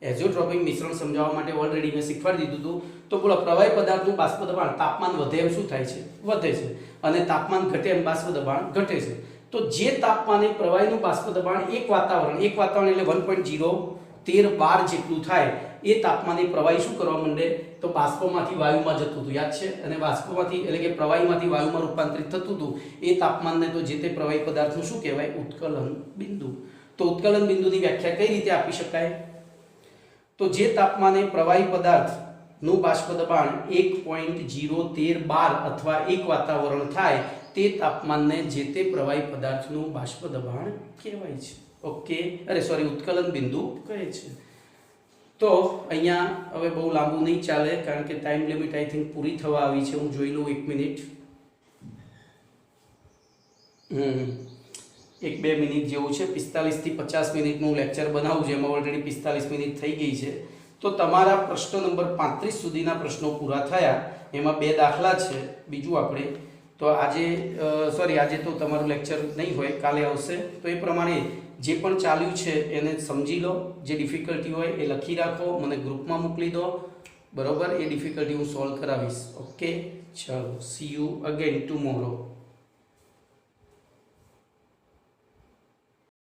એઝિયોટ્રોપિક મિશ્રણ સમજાવવા માટે ઓલરેડી મેં શીખવાડી દીધું હતું. તો બોલો પ્રવાહી પદાર્થનું બાષ્પ દબાણ તાપમાન વધે એમ શું થાય છે? વધે છે. અને તાપમાન ઘટે એમ બાષ્પ દબાણ ઘટે છે. તો જે તાપમાને પ્રવાહીનું બાષ્પ દબાણ એક વાતાવરણ એટલે 1.0 13 12 જેટલું થાય એ તાપમાને પ્રવાહી શું કરવા માંડે? તો બાષ્પમાંથી વાયુમાં જતું હતું. યાદ છે? અને બાષ્પમાંથી એટલે કે પ્રવાહીમાંથી વાયુમાં રૂપાંતરિત થતું હતું. એ તાપમાનને તો જે તે પ્રવાહી પદાર્થનું શું કહેવાય? ઉત્કલન બિંદુ. તો ઉત્કલન બિંદુની વ્યાખ્યા કઈ રીતે આપી શકાય? તો જે તાપમાને પ્રવાહી પદાર્થનું બાષ્પ દબાણ 1.01312 અથવા એક વાતાવરણ થાય તે તાપમાનને જે તે પ્રવાહી પદાર્થનું બાષ્પ દબાણ કહેવાય છે. ઓકે. ઉત્કલન બિંદુ કહે છે. તો અહીંયા હવે બહુ લાંબુ નહીં ચાલે કારણ કે ટાઈમ લિમિટ આઈ થિંક પૂરી થવા આવી છે. હું જોઈ લઉં 1 મિનિટ. 1-2 મિનિટ જેવું છે. 45 થી 50 મિનિટનું લેક્ચર બનાવું છે, એમાં ઓલરેડી 45 મિનિટ થઈ ગઈ છે. તો તમારા પ્રશ્ન નંબર 35 સુધીના પ્રશ્નો પૂરા થયા. એમાં 2 દાખલા છે. બીજું આપણે તો આજે તો તમારું લેક્ચર નહીં હોય, કાલે આવશે. તો એ પ્રમાણે જે પણ ચાલ્યું છે એને સમજી લો. જે ડિફિકલ્ટી હોય એ લખી રાખો, મને ગ્રુપમાં મોકલી દો. બરોબર, એ ડિફિકલ્ટી હું સોલ્વ કરાવીશ. ઓકે, ચલો, સી યુ અગેન ટુમોરો.